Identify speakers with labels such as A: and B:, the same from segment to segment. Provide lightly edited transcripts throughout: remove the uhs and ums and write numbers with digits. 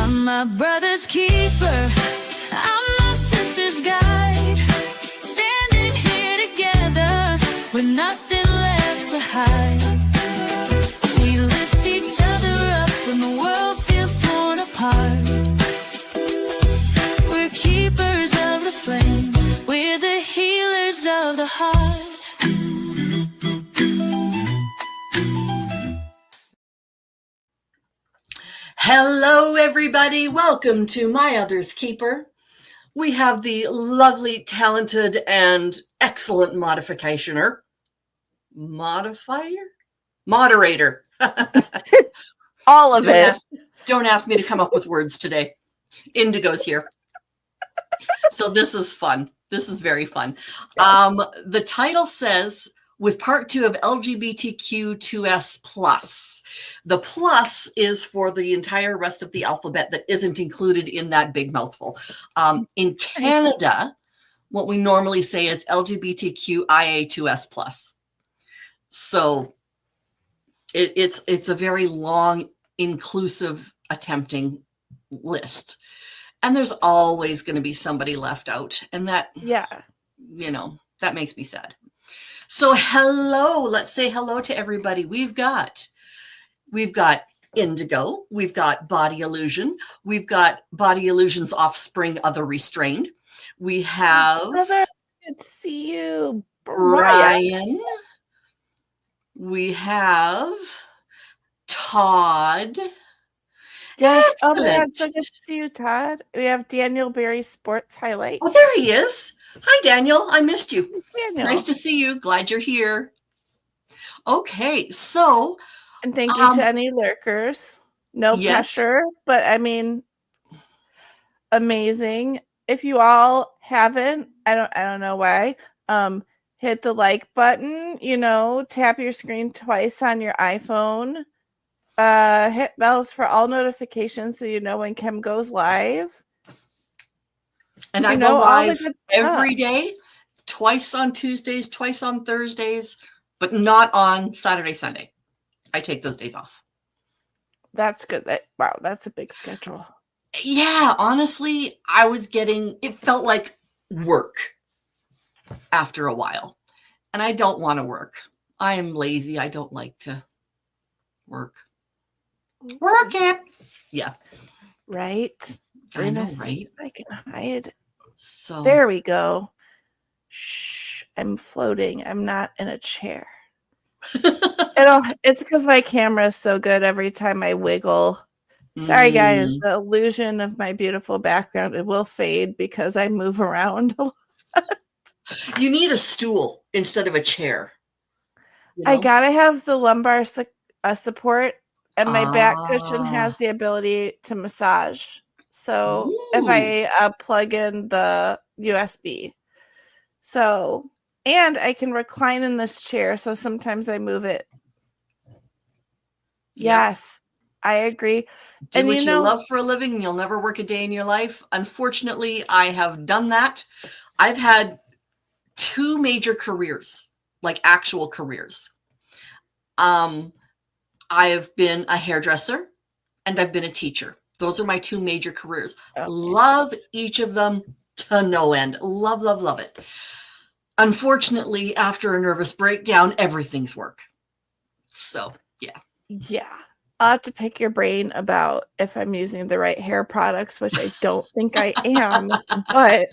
A: I'm my brother's keeper. I'm my sister's guide. Standing here together with nothing left to hide. We lift each other up when the world feels torn apart. We're keepers of the flame. We're the healers of the heart.
B: Hello, everybody. Welcome to My Other's Keeper. We have the lovely, talented, and excellent moderator.
C: All of it.
B: Don't ask me to come up with words today. Indigo's here. So this is fun. This is very fun.
C: Yes.
B: The title says, with part 2 of LGBTQ2S plus. The plus is for the entire rest of the alphabet that isn't included in that big mouthful. In Canada, what we normally say is LGBTQIA2S plus. So it's a very long, inclusive, attempting list. And there's always going to be somebody left out. And that, that makes me sad. So hello, let's say hello to everybody. We've got Indigo, we've got Body Illusion, we've got Body Illusion's offspring, Other Restrained. We have
C: Good to see you,
B: Brian. We have Todd.
C: Yes. Oh my God, so good to see you, Todd. We have Daniel Berry Sports Highlights.
B: Oh, there he is. Hi, Daniel. I missed you.
C: Daniel.
B: Nice to see you. Glad you're here. Okay, so.
C: And thank you to any lurkers. No pressure, but I mean, amazing. If you all haven't, I don't know why, hit the like button, tap your screen twice on your iPhone, hit bells for all notifications so you know when Kim goes live.
B: And I go live every day, twice on Tuesdays, twice on Thursdays, but not on Saturday, Sunday. I take those days off.
C: That's good. Wow, that's a big schedule.
B: Yeah, honestly, it felt like work after a while. And I don't want to work. I am lazy. I don't like to work. Work it. Yeah.
C: Right.
B: I know, right?
C: I can hide.
B: So
C: there we go. Shh. I'm floating. I'm not in a chair. It's because my camera is so good every time I wiggle. Sorry, guys. The illusion of my beautiful background, it will fade because I move around a lot.
B: You need a stool instead of a chair.
C: I gotta have the lumbar support, and my back cushion has the ability to massage. So if I plug in the USB, and I can recline in this chair, so sometimes I move it. Yes, I agree.
B: Do what you love for a living, and you'll never work a day in your life. Unfortunately, I have done that. I've had 2 major careers, like actual careers. I've been a hairdresser and I've been a teacher. Those are my 2 major careers. Okay. Love each of them to no end. Love, love, love it. Unfortunately, after a nervous breakdown, everything's work. So, yeah.
C: Yeah. I'll have to pick your brain about if I'm using the right hair products, which I don't think I am. But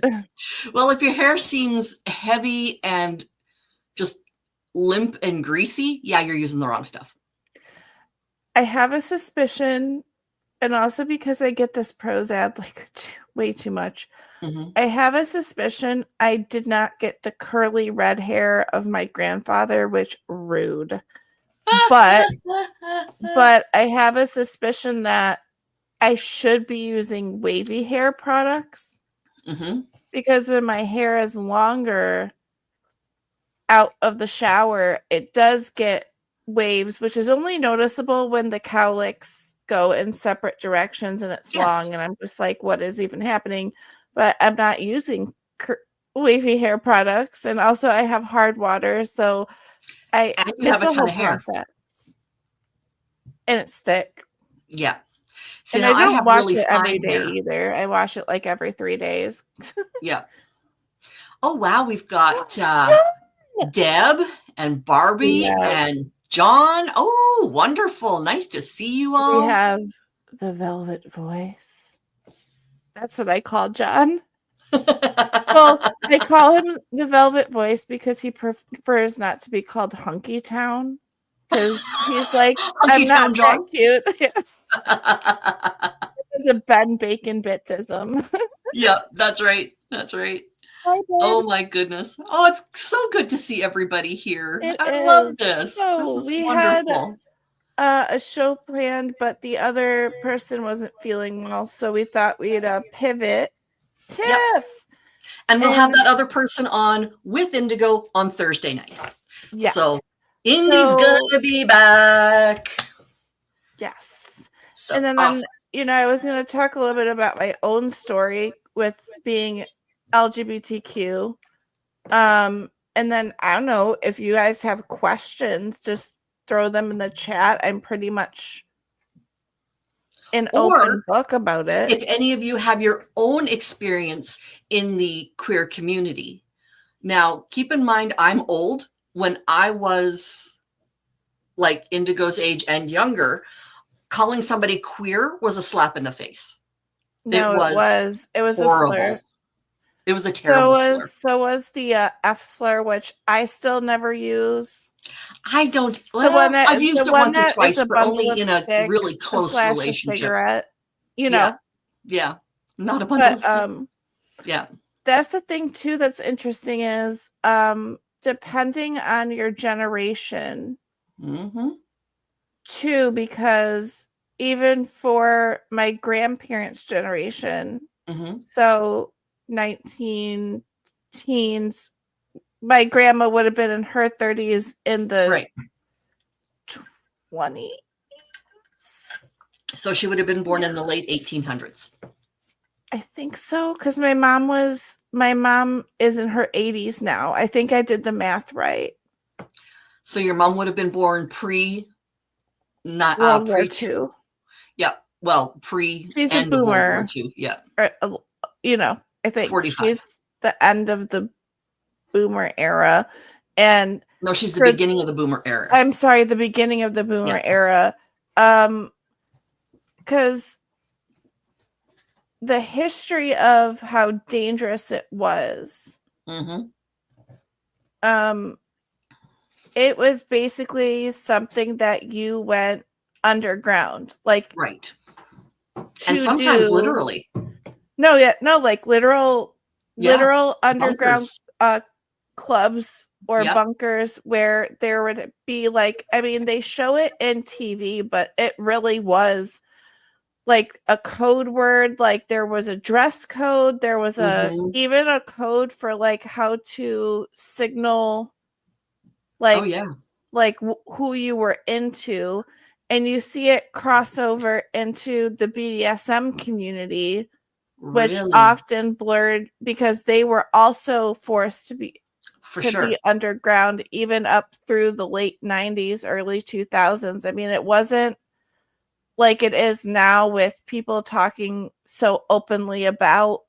B: well, if your hair seems heavy and just limp and greasy, yeah, you're using the wrong stuff.
C: I have a suspicion, and also because I get this Prozac like way too much, I have a suspicion I did not get the curly red hair of my grandfather, which rude. But I have a suspicion that I should be using wavy hair products because when my hair is longer out of the shower, it does get waves, which is only noticeable when the cowlicks go in separate directions and it's long. And I'm just like, what is even happening? But I'm not using wavy hair products. And also I have hard water. So
B: you have a ton of hair.
C: Process. And it's thick.
B: Yeah. See,
C: And
B: now
C: I
B: I
C: don't
B: have
C: watch
B: really
C: it every
B: fine
C: day
B: hair.
C: either. I watch it like every 3 days.
B: Yeah. Oh, wow. We've got Deb and Barbie
C: Yeah.
B: and John. Oh, wonderful. Nice to see you
C: We
B: all.
C: have the velvet voice. That's what I call John. Well, I call him the velvet voice because he prefers not to be called Hunky Town. Because he's like,
B: Hunky
C: I'm
B: Town
C: not that
B: John.
C: cute. It's a Ben Bacon bitism.
B: Yep, that's right. That's right.
C: Hi, Ben.
B: Oh my goodness. Oh, it's so good to see everybody here.
C: It
B: I love
C: is.
B: this. This
C: So
B: is
C: we had
B: wonderful.
C: a show planned, but the other person wasn't feeling well, so we thought we'd pivot.
B: Yep.
C: Tiff.
B: And we'll have
C: And
B: that other person on with Indigo on Thursday night.
C: yes.
B: So Indy's gonna be back.
C: Yes.
B: So
C: And then
B: awesome.
C: I was going to talk a little bit about my own story with being LGBTQ. And then I don't know if you guys have questions, just throw them in the chat. I'm pretty much an open book about it.
B: If any of you have your own experience in the queer community. Now, keep in mind, I'm old. When I was like Indigo's age and younger, calling somebody queer was a slap in the face.
C: No, it was
B: horrible.
C: a slur.
B: It was a terrible slur.
C: So was the F slur, which I still never use.
B: I don't. Well, I've used it once or twice, but only in a really close relationship.
C: A cigarette, know.
B: Yeah, not a bundle of sticks. Yeah.
C: That's the thing too that's interesting is depending on your generation too, because even for my grandparents' generation, so 19 teens, my grandma would have been in her 30s in the 20s.
B: So she would have been born in the late 1800s.
C: I think so, because my mom is in her 80s now. I think I did the math right.
B: So your mom would have been born not
C: World War II.
B: Yeah, well,
C: She's a boomer.
B: World War II. Yeah,
C: or, I think
B: 45.
C: She's the end of the boomer era, and
B: no, she's the beginning of the boomer era.
C: I'm sorry, the beginning of the boomer era, because the history of how dangerous it was. It was basically something that you went underground, like
B: and sometimes literally.
C: No, like literal underground clubs or bunkers where there would be like, I mean, they show it in TV, but it really was like a code word. Like there was a dress code, there was even a code for like how to signal like who you were into, and you see it cross over into the BDSM community, which often blurred because they were also forced to be be underground even up through the late 90s, early 2000s. I mean, it wasn't like it is now with people talking so openly about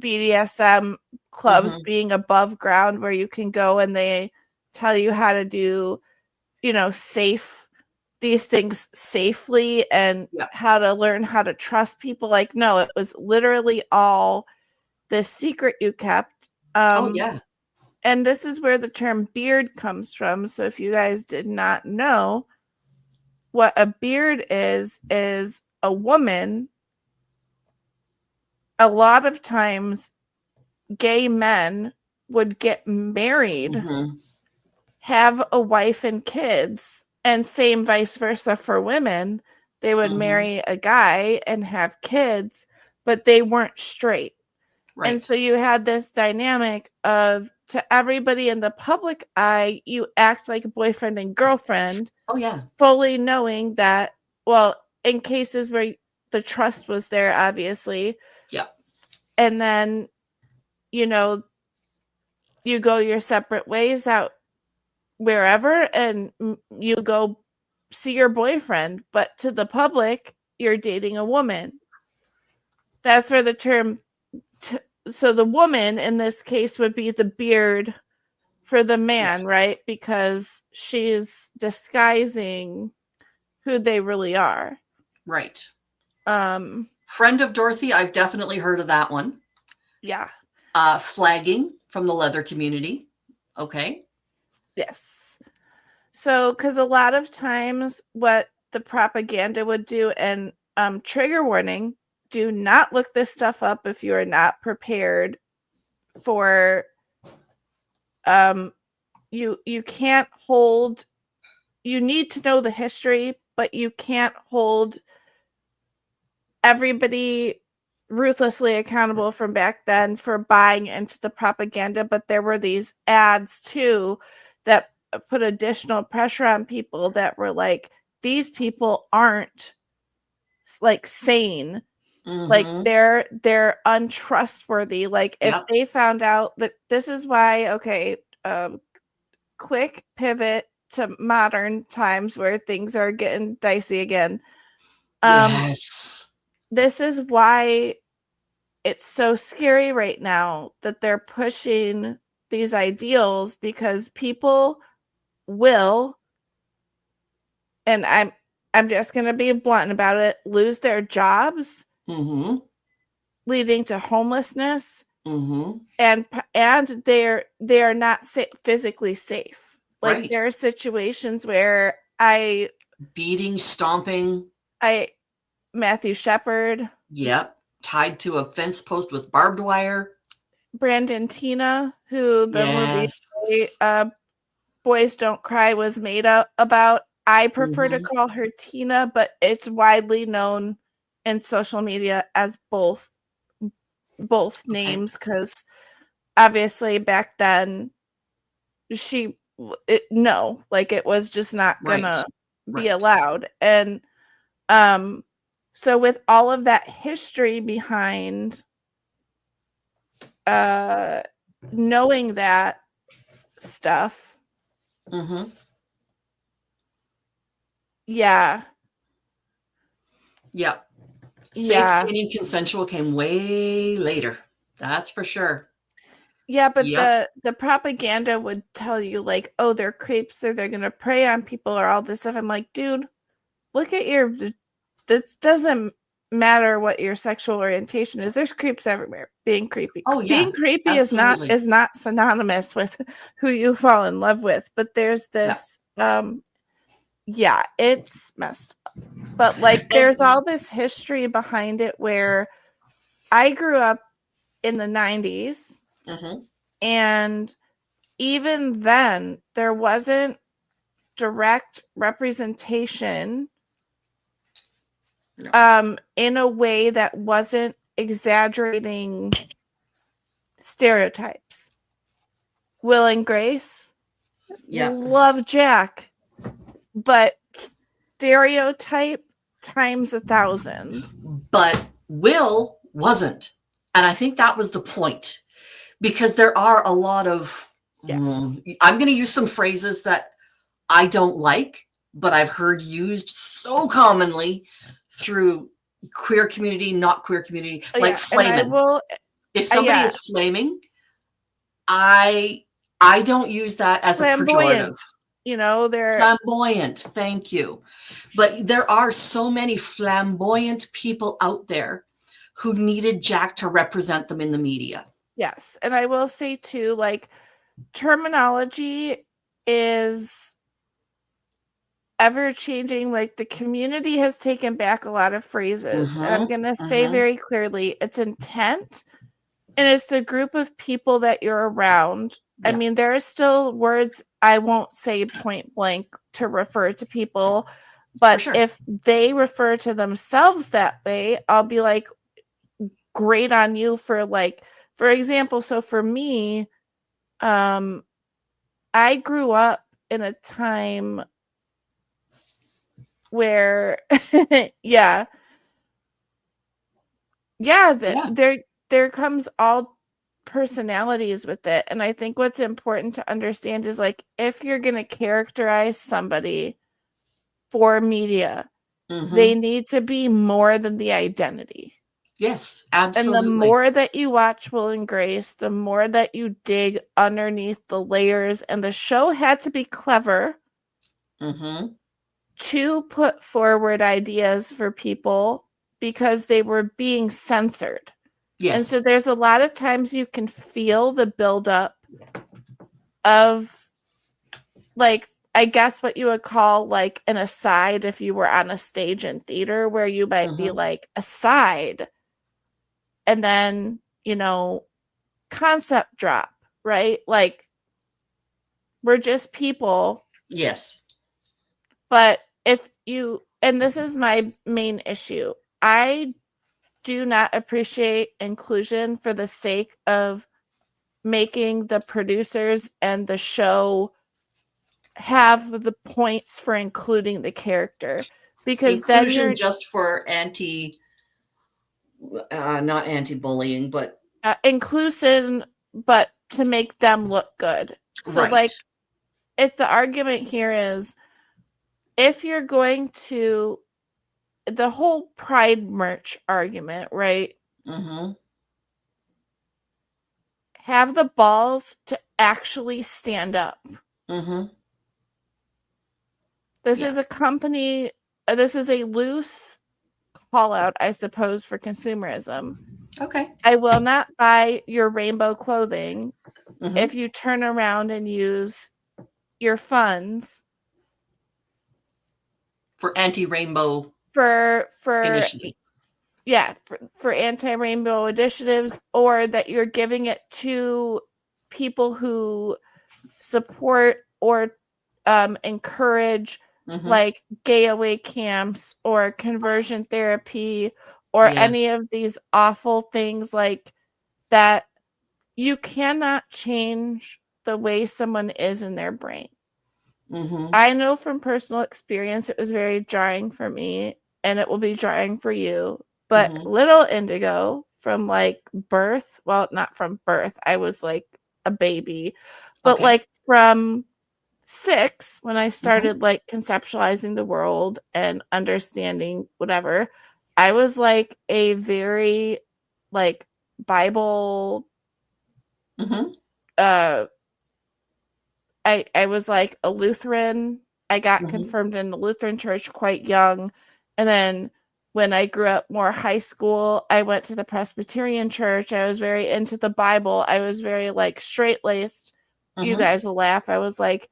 C: BDSM clubs being above ground where you can go and they tell you how to do, these things safely and how to learn how to trust people. Like, no, it was literally all the secret you kept. And this is where the term beard comes from. So if you guys did not know, what a beard is a woman. A lot of times gay men would get married, have a wife and kids, and same vice versa for women. They would marry a guy and have kids, but they weren't straight. And so you had this dynamic of, to everybody in the public eye, you act like a boyfriend and girlfriend. Fully knowing that, well, in cases where the trust was there, obviously. And then, you go your separate ways out wherever and you go see your boyfriend. But to the public, you're dating a woman. That's where the term so the woman in this case would be the beard for the man,
B: Yes.
C: right? Because she's disguising who they really are.
B: Right.
C: Um,
B: Friend of Dorothy, I've definitely heard of that one.
C: yeah.
B: Flagging from the leather community. Okay.
C: Yes. So, because a lot of times what the propaganda would do, and trigger warning, do not look this stuff up if you are not prepared for you can't hold, you need to know the history, but you can't hold everybody ruthlessly accountable from back then for buying into the propaganda. But there were these ads too that put additional pressure on people that were like, these people aren't like sane. Like they're untrustworthy. Like if
B: Yep.
C: they found out that this is why, okay, quick pivot to modern times where things are getting dicey again.
B: Yes.
C: This is why it's so scary right now that they're pushing these ideals, because people will, and I'm just going to be blunt about it, lose their jobs, leading to homelessness, and they're not physically safe. Like
B: Right.
C: there are situations where
B: beating, stomping.
C: Matthew Shepard.
B: Yep. Tied to a fence post with barbed wire.
C: Brandon Tina, who the movie
B: Yes.
C: Boys Don't Cry was made about. I prefer to call her Tina, but it's widely known in social media as both names, because obviously back then it was just not gonna be allowed. And so with all of that history behind knowing that stuff, yeah.
B: Safe, sane, and consensual came way later. That's for sure.
C: Yeah, but the propaganda would tell you like, oh, they're creeps, or they're gonna prey on people, or all this stuff. I'm like, dude, look at this doesn't matter what your sexual orientation is. There's creeps everywhere being creepy.
B: Oh yeah,
C: being creepy
B: absolutely.
C: is not synonymous with who you fall in love with. But there's this yeah, it's messed up. But like there's all this history behind it, where I grew up in the 90s, and even then there wasn't direct representation in a way that wasn't exaggerating stereotypes. Will and Grace, love Jack, but stereotype times 1,000.
B: But Will wasn't, and I think that was the point, because there are a lot of I'm going to use some phrases that I don't like, but I've heard used so commonly through queer community, not queer community, like flaming. If somebody is flaming, I don't use that as a pejorative.
C: You know, they're
B: flamboyant. Thank you. But there are so many flamboyant people out there who needed Jack to represent them in the media.
C: Yes. And I will say too, like, terminology is ever changing. Like the community has taken back a lot of phrases, and I'm going to say very clearly, it's intent and it's the group of people that you're around. I mean, there are still words I won't say point blank to refer to people, but if they refer to themselves that way, I'll be like, great on you. For example, so for me, I grew up in a time where there comes all personalities with it. And I think what's important to understand is, like, if you're going to characterize somebody for media, They need to be more than the identity.
B: Yes,
C: And
B: absolutely.
C: the more that you watch Will and Grace, the more that you dig underneath the layers. And the show had to be clever to put forward ideas for people because they were being censored.
B: Yes.
C: And so there's a lot of times you can feel the buildup of, like, I guess what you would call like an aside if you were on a stage in theater, where you might be like, aside, and then, you know, concept drop, right? Like, we're just people.
B: Yes.
C: But if you, and this is my main issue, I do not appreciate inclusion for the sake of making the producers and the show have the points for including the character, because
B: inclusion
C: then you're
B: just for not anti-bullying, but
C: inclusive, but to make them look good. So
B: right.
C: like, if the argument here is, if you're going to, the whole pride merch argument, right? Have the balls to actually stand up. This is a company, this is a loose call out, I suppose, for consumerism.
B: Okay.
C: I will not buy your rainbow clothing if you turn around and use your funds
B: for anti-rainbow
C: for
B: initiatives.
C: Yeah, for anti-rainbow initiatives, or that you're giving it to people who support or encourage like gay away camps or conversion therapy or any of these awful things like that. You cannot change the way someone is in their brain. I know from personal experience it was very jarring for me, and it will be jarring for you. But little Indigo, from like birth, well, not from birth, I was like a baby, but like from 6, when I started like conceptualizing the world and understanding whatever, I was like a very like Bible I was like a Lutheran. I got confirmed in the Lutheran church quite young. And then when I grew up more high school, I went to the Presbyterian church. I was very into the Bible. I was very like straight-laced. You guys will laugh. I was like,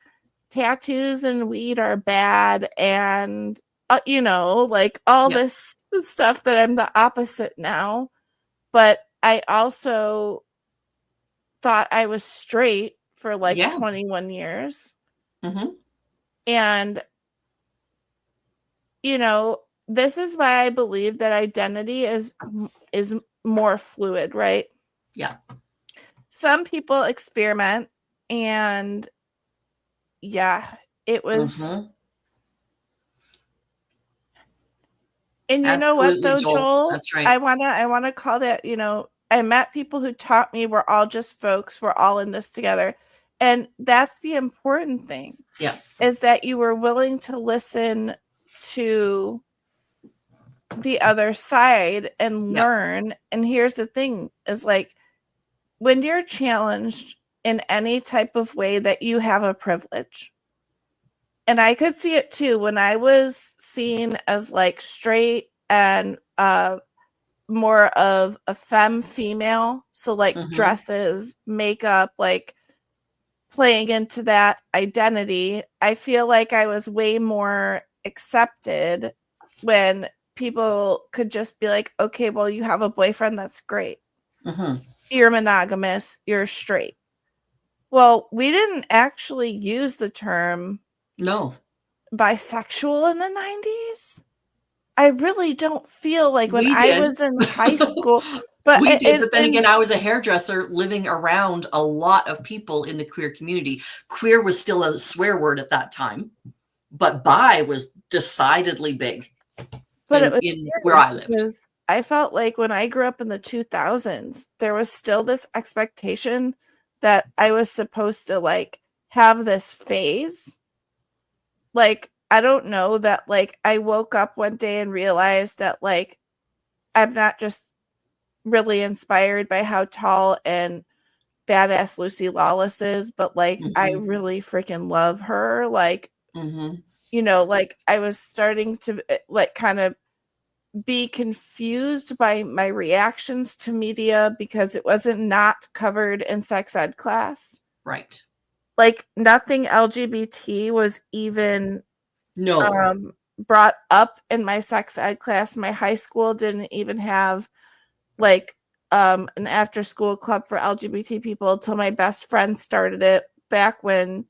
C: tattoos and weed are bad. And, you know, like all this stuff that I'm the opposite now. But I also thought I was straight for like 21 years. And, you know, this is why I believe that identity is more fluid, right?
B: Yeah.
C: Some people experiment, and it was. And you know what though, Joel?
B: That's right.
C: I wanna call that, you know, I met people who taught me we're all just folks, we're all in this together. And that's the important thing.
B: Yeah.
C: Is that you were willing to listen to the other side and learn. And here's the thing, is like, when you're challenged in any type of way, that you have a privilege. And I could see it too when I was seen as like straight and more of a femme female. So like dresses, makeup, like playing into that identity. I feel like I was way more accepted when people could just be like, okay, well, you have a boyfriend, that's great. You're monogamous, you're straight. Well, we didn't actually use the term bisexual in the 90s. I really don't feel like when I was in high school. But
B: we did, but then again, I was a hairdresser living around a lot of people in the queer community. Queer was still a swear word at that time, but bi was decidedly big in where I lived.
C: I felt like when I grew up in the 2000s, there was still this expectation that I was supposed to like have this phase. Like I don't know that like I woke up one day and realized that like I'm not just really inspired by how tall and badass Lucy Lawless is, but like I really freaking love her. Like, you know, like I was starting to like kind of be confused by my reactions to media because it wasn't not covered in sex ed class.
B: Right.
C: Like nothing LGBT was even
B: No.
C: brought up in my sex ed class. My high school didn't even have like an after school club for LGBT people until my best friend started it back when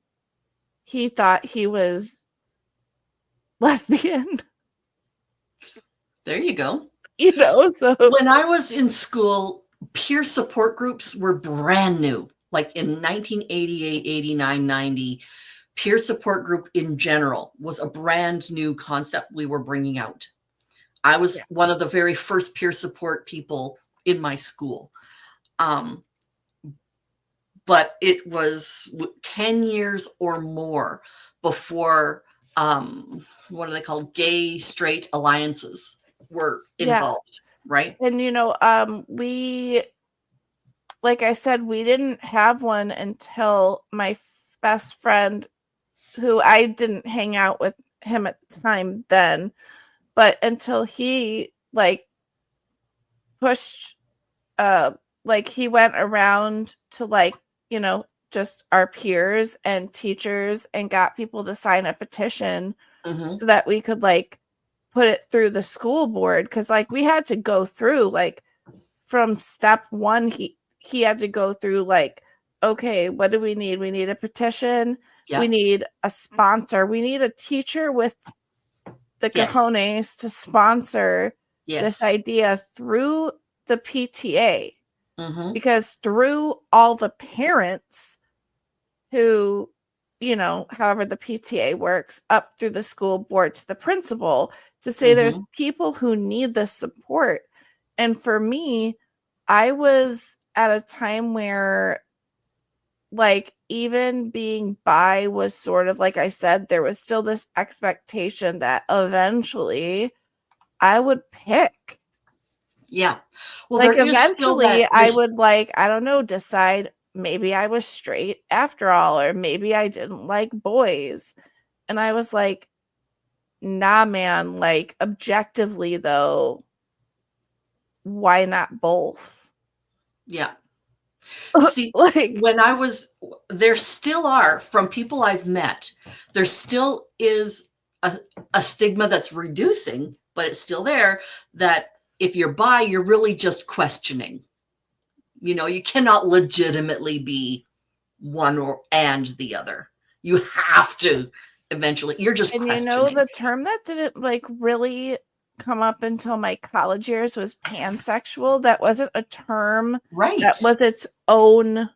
C: he thought he was lesbian.
B: There you go.
C: You know, so
B: when I was in school, peer support groups were brand new. Like in 1988, 89, 90, peer support group in general was a brand new concept we were bringing out. I was one of the very first peer support people in my school. But it was 10 years or more before, what are they called? Gay, straight alliances were involved, right?
C: And, you know, we, like I said, we didn't have one until my best friend, who I didn't hang out with him at the time then, but until he like pushed, like he went around to like, you know, just our peers and teachers and got people to sign a petition so that we could like put it through the school board. Cause like we had to go through like from step one, he had to go through like, okay, what do we need? We need a petition.
B: Yeah.
C: We need a sponsor. We need a teacher with the cojones to sponsor this idea through the PTA. Because through all the parents who, you know, however the PTA works, up through the school board to the principal, to say there's people who need this support. And for me, I was at a time where like even being bi was sort of, like I said, there was still this expectation that eventually I would pick.
B: Yeah. Well,
C: like
B: there is still that,
C: eventually I would like, I don't know, decide maybe I was straight after all, or maybe I didn't like boys. And I was like, nah, man, like objectively though, why not both?
B: Yeah. See,
C: like
B: when I was, there still are, from people I've met, there still is a stigma that's reducing, but it's still there, that if you're bi, you're really just questioning. You know, you cannot legitimately be one or and the other. You have to eventually, you're just
C: and
B: questioning.
C: you know, the term that didn't like really come up until my college years was pansexual. That wasn't a term,
B: Right.
C: That was its own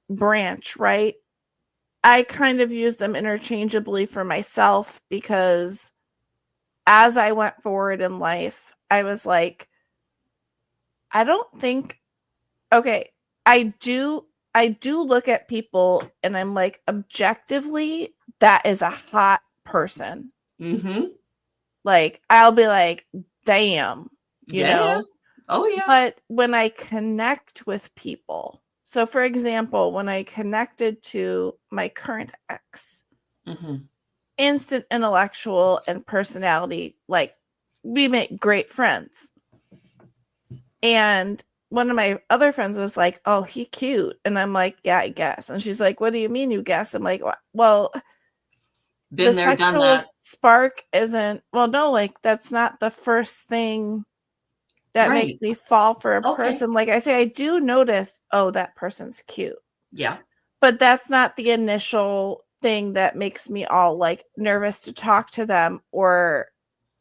C: branch, right? I kind of use them interchangeably for myself because as I went forward in life, I was like, I don't think, okay, I do look at people and I'm like, objectively, that is a hot person. Like, I'll be like, damn, you know?
B: Oh, yeah.
C: But when I connect with people, so for example, when I connected to my current ex, instant intellectual and personality, like we make great friends. And one of my other friends was like, oh, he cute. And I'm like, yeah, I guess. And she's like, what do you mean you guess? I'm like, well,
B: been there, done that.
C: Spark isn't, well, no, like that's not the first thing that makes me fall for a person. Like I say, I do notice, oh, that person's cute.
B: Yeah.
C: But that's not the initial thing that makes me all like nervous to talk to them or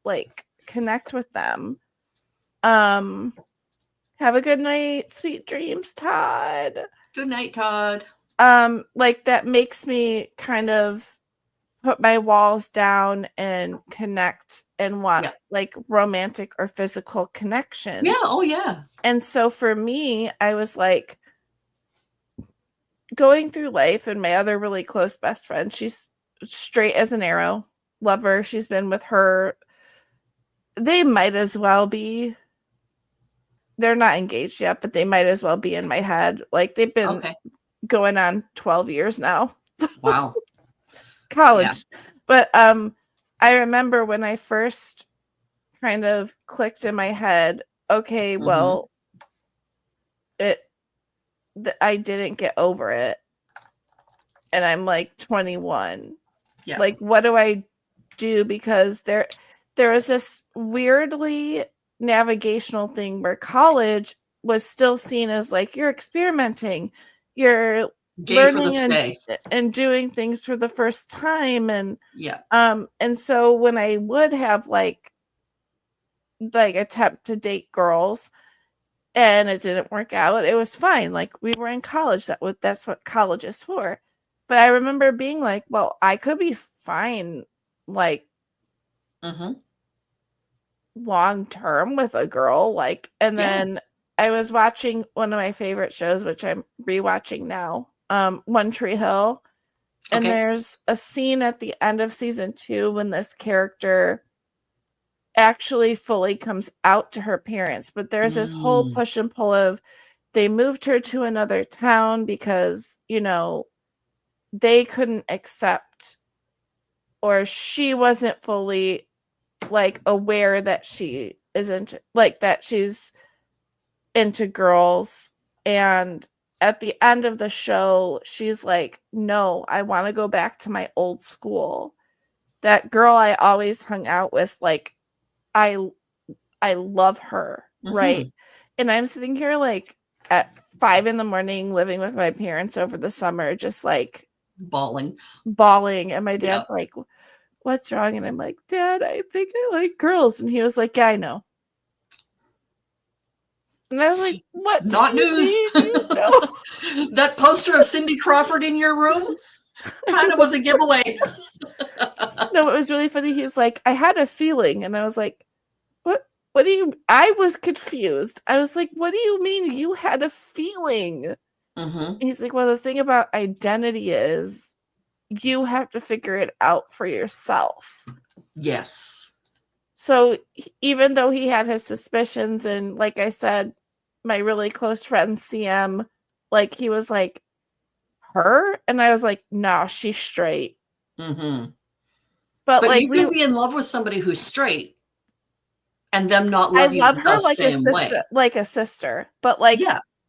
C: like connect with them. Have a good night. Sweet dreams, Todd.
B: Good night, Todd.
C: Like that makes me kind of put my walls down and connect and want like romantic or physical connection.
B: Yeah. Oh, yeah.
C: And so for me, I was like going through life, and my other really close best friend, she's straight as an arrow. lover. She's been with her. They might as well be. They're not engaged yet, but they might as well be in my head. Like they've been going on 12 years now.
B: Wow.
C: College. Yeah. But I remember when I first kind of clicked in my head, okay, well, I didn't get over it. And I'm like 21. Yeah. Like, what do I do? Because there was this weirdly navigational thing where college was still seen as like, you're experimenting, you're learning and doing things for the first time. And and so when I would have like attempt to date girls and it didn't work out, it was fine. Like we were in college. That's what college is for. But I remember being like, well, I could be fine, like long term with a girl. Like, and then I was watching one of my favorite shows, which I'm rewatching now, One Tree Hill. And there's a scene at the end of season 2 when this character actually fully comes out to her parents. But there's this whole push and pull of they moved her to another town because, you know, they couldn't accept, or she wasn't fully like aware that she isn't like that she's into girls. And at the end of the show, she's like, no, I want to go back to my old school. That girl I always hung out with, like, I love her, right? And I'm sitting here like at 5 a.m, living with my parents over the summer, just like
B: bawling.
C: And my dad's like, what's wrong? And I'm like, Dad, I think I like girls. And he was like, yeah, I know. And I was like, what?
B: Not news.
C: You know?
B: That poster of Cindy Crawford in your room kind of was a giveaway.
C: No, it was really funny. He's like, I had a feeling. And I was like, what do you, I was confused. I was like, what do you mean you had a feeling? He's like, well, the thing about identity is you have to figure it out for yourself.
B: Yes.
C: So even though he had his suspicions, and like I said, my really close friend CM, like he was like, her? And I was like, no, she's straight. But like,
B: you can be in love with somebody who's straight and them not love you
C: her
B: the
C: like
B: same way.
C: Like a sister. But like,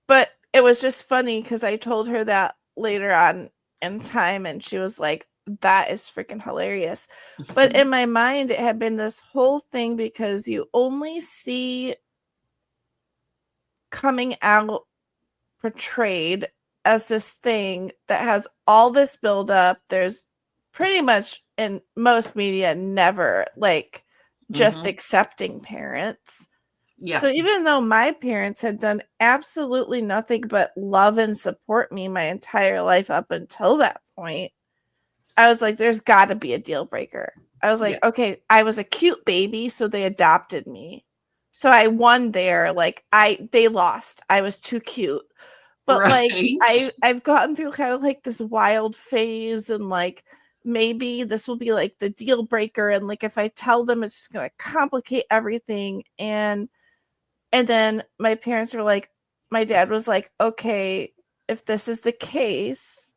C: but it was just funny because I told her that later on in time, and she was like, that is freaking hilarious. But in my mind, it had been this whole thing because you only see coming out portrayed as this thing that has all this buildup. There's pretty much in most media never like just accepting parents. So even though my parents had done absolutely nothing but love and support me my entire life up until that point, I was like, there's got to be a deal breaker. I was like, okay, I was a cute baby, so they adopted me. So I won there. Like they lost. I was too cute. But like I've gotten through kind of like this wild phase, and like maybe this will be like the deal breaker, and like if I tell them, it's just gonna complicate everything. And then my parents were like, my dad was like, okay, if this is the case,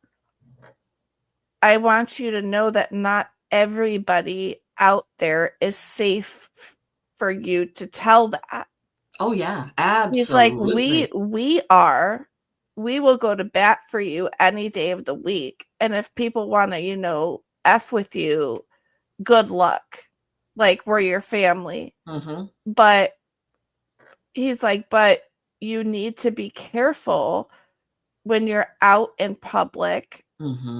C: I want you to know that not everybody out there is safe for you to tell that.
B: Oh yeah, absolutely.
C: He's like, we will go to bat for you any day of the week. And if people want to, you know, F with you, good luck. Like, we're your family. But he's like, but you need to be careful when you're out in public,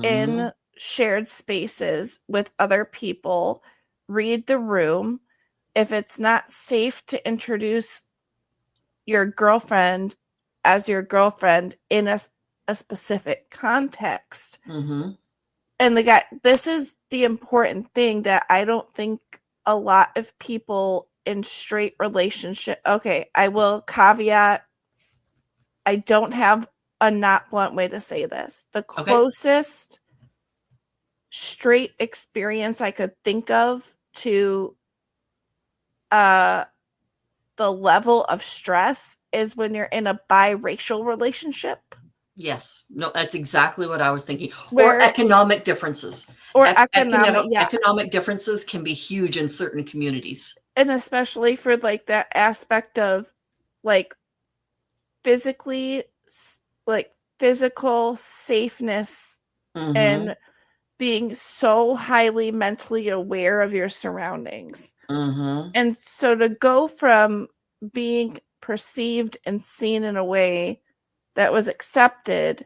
C: in shared spaces with other people. Read the room. If it's not safe to introduce your girlfriend as your girlfriend in a specific context. And this is the important thing that I don't think a lot of people in straight relationship. Okay, I will caveat, I don't have a not blunt way to say this. The closest straight experience I could think of to the level of stress is when you're in a biracial relationship.
B: Yes. No, that's exactly what I was thinking. Or
C: Where
B: economic differences.
C: or economic, yeah.
B: Economic differences can be huge in certain communities.
C: And especially for like that aspect of like physically, like physical safeness
B: Mm-hmm.
C: and being so highly mentally aware of your surroundings.
B: Mm-hmm.
C: And so to go from being perceived and seen in a way that was accepted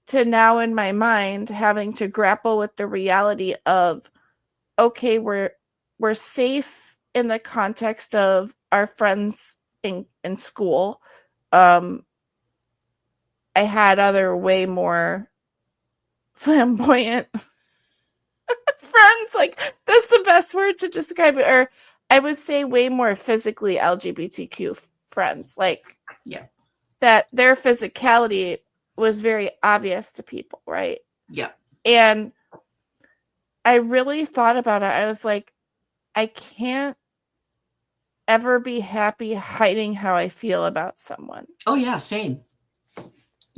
C: to now in my mind having to grapple with the reality of, okay, we're safe in the context of our friends in school. I had other way more flamboyant friends. Like, that's the best word to describe it. Or I would say way more physically LGBTQ friends. Like,
B: Yeah.
C: that their physicality was very obvious to people, right?
B: Yeah.
C: And I really thought about it. I was like, I can't ever be happy hiding how I feel about someone.
B: Oh yeah, same.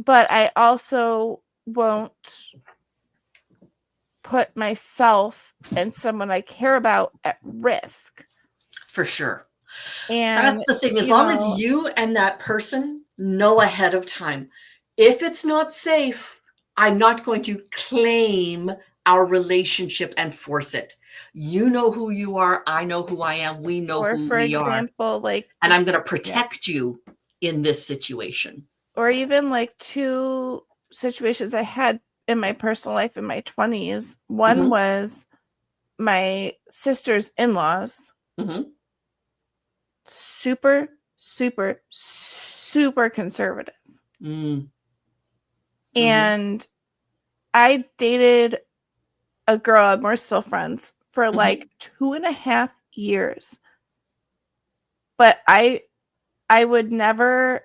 C: But I also won't put myself and someone I care about at risk.
B: For sure.
C: And
B: that's the thing. As long as you and that person know ahead of time, if it's not safe, I'm not going to claim our relationship and force it. You know who you are. I know who I am. We know
C: or
B: who
C: for
B: we are.
C: example, like,
B: And I'm going to protect you in this situation.
C: or even like two situations I had in my personal life in my 20s. One was my sister's in-laws. Super, super, super conservative. And I dated a girl, and we're still friends, for like 2.5 years. But I would never,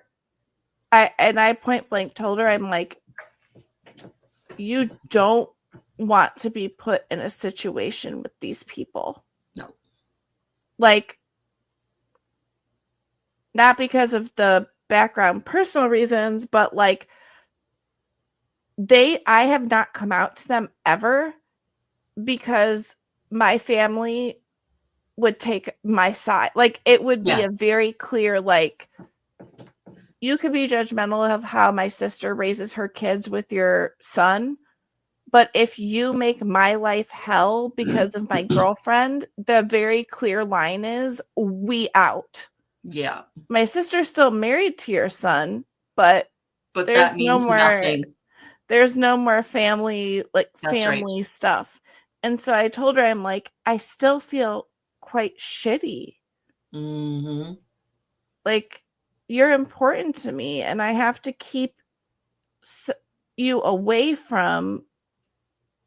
C: I point blank told her, I'm like, you don't want to be put in a situation with these people.
B: No.
C: Like, not because of the background personal reasons, but like I have not come out to them ever because my family would take my side. Like, it would be a very clear, like, you could be judgmental of how my sister raises her kids with your son, but if you make my life hell because of my girlfriend, the very clear line is, we out.
B: Yeah.
C: My sister's still married to your son, but there's
B: that means nothing.
C: There's no more family, like,
B: That's
C: family
B: right.
C: stuff. And so I told her, I'm like, I still feel quite shitty. Like, you're important to me, and I have to keep you away from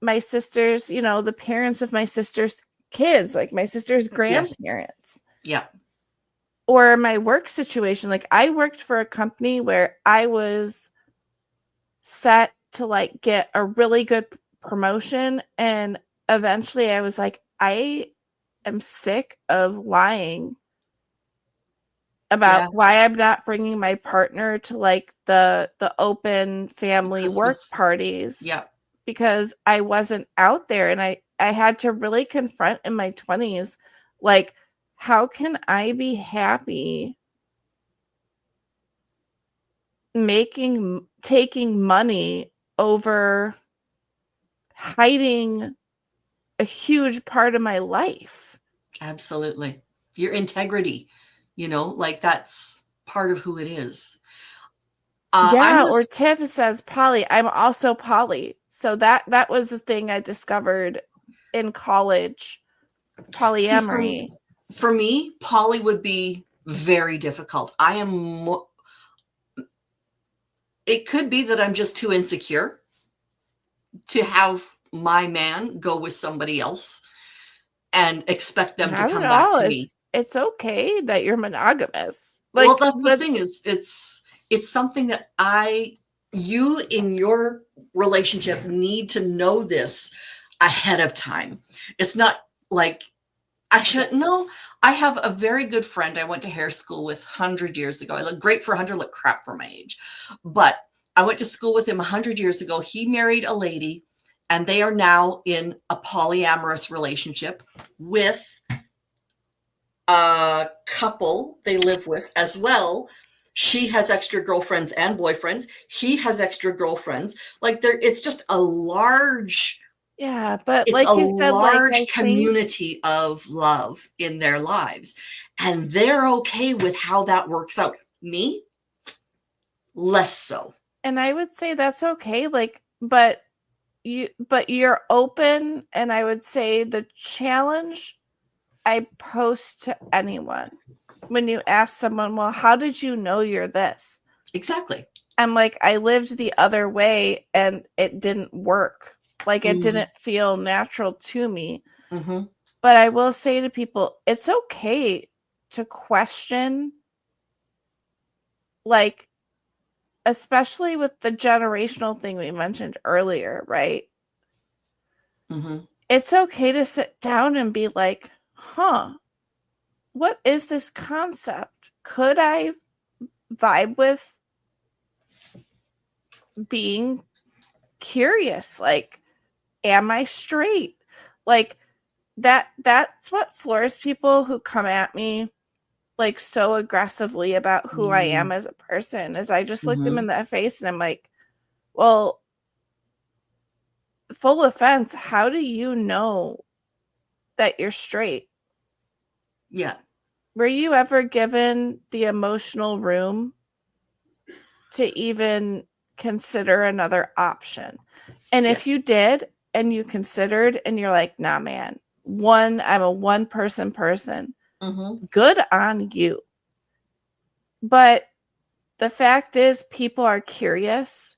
C: my sister's, the parents of my sister's kids, like my sister's grandparents.
B: Yeah.
C: Or my work situation. Like, I worked for a company where I was set to like get a really good promotion, and eventually I was like, I am sick of lying about why I'm not bringing my partner to like the open family
B: Christmas.
C: work parties.
B: Yeah.
C: Because I wasn't out there, and I had to really confront in my 20s, like, how can I be happy taking money over hiding a huge part of my life?
B: Absolutely. Your integrity, like, that's part of who it is.
C: Or Tiff says poly. I'm also poly. So that was the thing I discovered in college, polyamory.
B: See, for me, poly would be very difficult. It could be that I'm just too insecure to have my man go with somebody else and expect them to come back to me.
C: It's okay that you're monogamous.
B: Like, well, that's the thing, is it's something that you in your relationship need to know this. ahead of time. It's not like I should no. I have a very good friend I went to hair school with 100 years ago. I look great for 100, look crap for my age. But I went to school with him 100 years ago. He married a lady, and they are now in a polyamorous relationship with a couple they live with as well. She has extra girlfriends and boyfriends. He has extra girlfriends. Like it's just a large
C: Yeah, but
B: it's
C: like
B: a
C: you said, like
B: large
C: I think,
B: community of love in their lives, and they're okay with how that works out. Me, less so.
C: and I would say that's okay. Like, but you're open, and I would say the challenge I post to anyone when you ask someone, well, how did you know you're this?
B: Exactly.
C: I'm like, I lived the other way and it didn't work. Like it didn't feel natural to me.
B: Mm-hmm.
C: But I will say to people, it's okay to question, like, especially with the generational thing we mentioned earlier, right?
B: Mm-hmm.
C: It's okay to sit down and be like, huh, what is this concept? Could I vibe with being curious? Like, am I straight? Like, that's what floors people who come at me like so aggressively about who I am as a person, is I just look them in the face and I'm like, well, full offense, how do you know that you're straight?
B: Yeah.
C: Were you ever given the emotional room to even consider another option? And if you did and you considered and you're like, nah, man, I'm a one person, good on you. But the fact is, people are curious.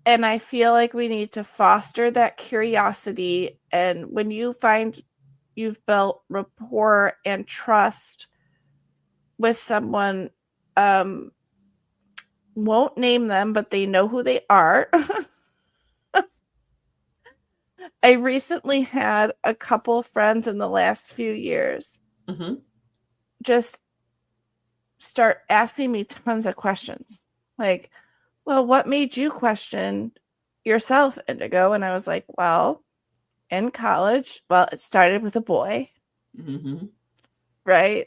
C: And I feel like we need to foster that curiosity. And when you find you've built rapport and trust with someone, won't name them, but they know who they are. I recently had a couple friends in the last few years just start asking me tons of questions. Like, well, what made you question yourself, Indigo? And I was like, well, in college, well, it started with a boy, right?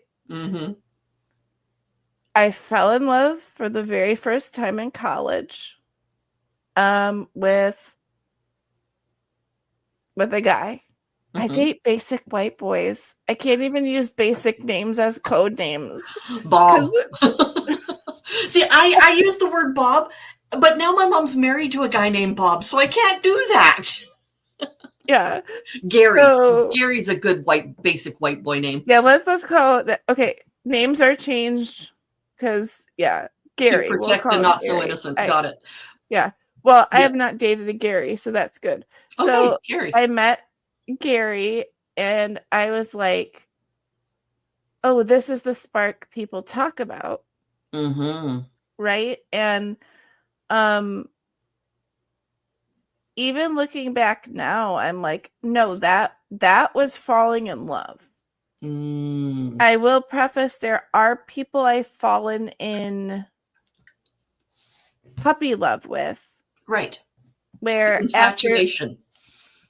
C: I fell in love for the very first time in college with a guy. I date basic white boys. I can't even use basic names as code names.
B: Bob. See, I use the word Bob, but now my mom's married to a guy named Bob, so I can't do that.
C: Yeah.
B: Gary.
C: So,
B: Gary's a good basic white boy name.
C: Yeah, let's call it that. Okay, names are changed because Gary.
B: To protect the not so innocent. Got it.
C: Yeah. Well, I have not dated a Gary, so that's good. So
B: Gary.
C: I met Gary and I was like, oh, this is the spark people talk about. Right? And even looking back now, I'm like, no, that was falling in love. I will preface, there are people I've fallen in puppy love with.
B: Right.
C: Where
B: infatuation.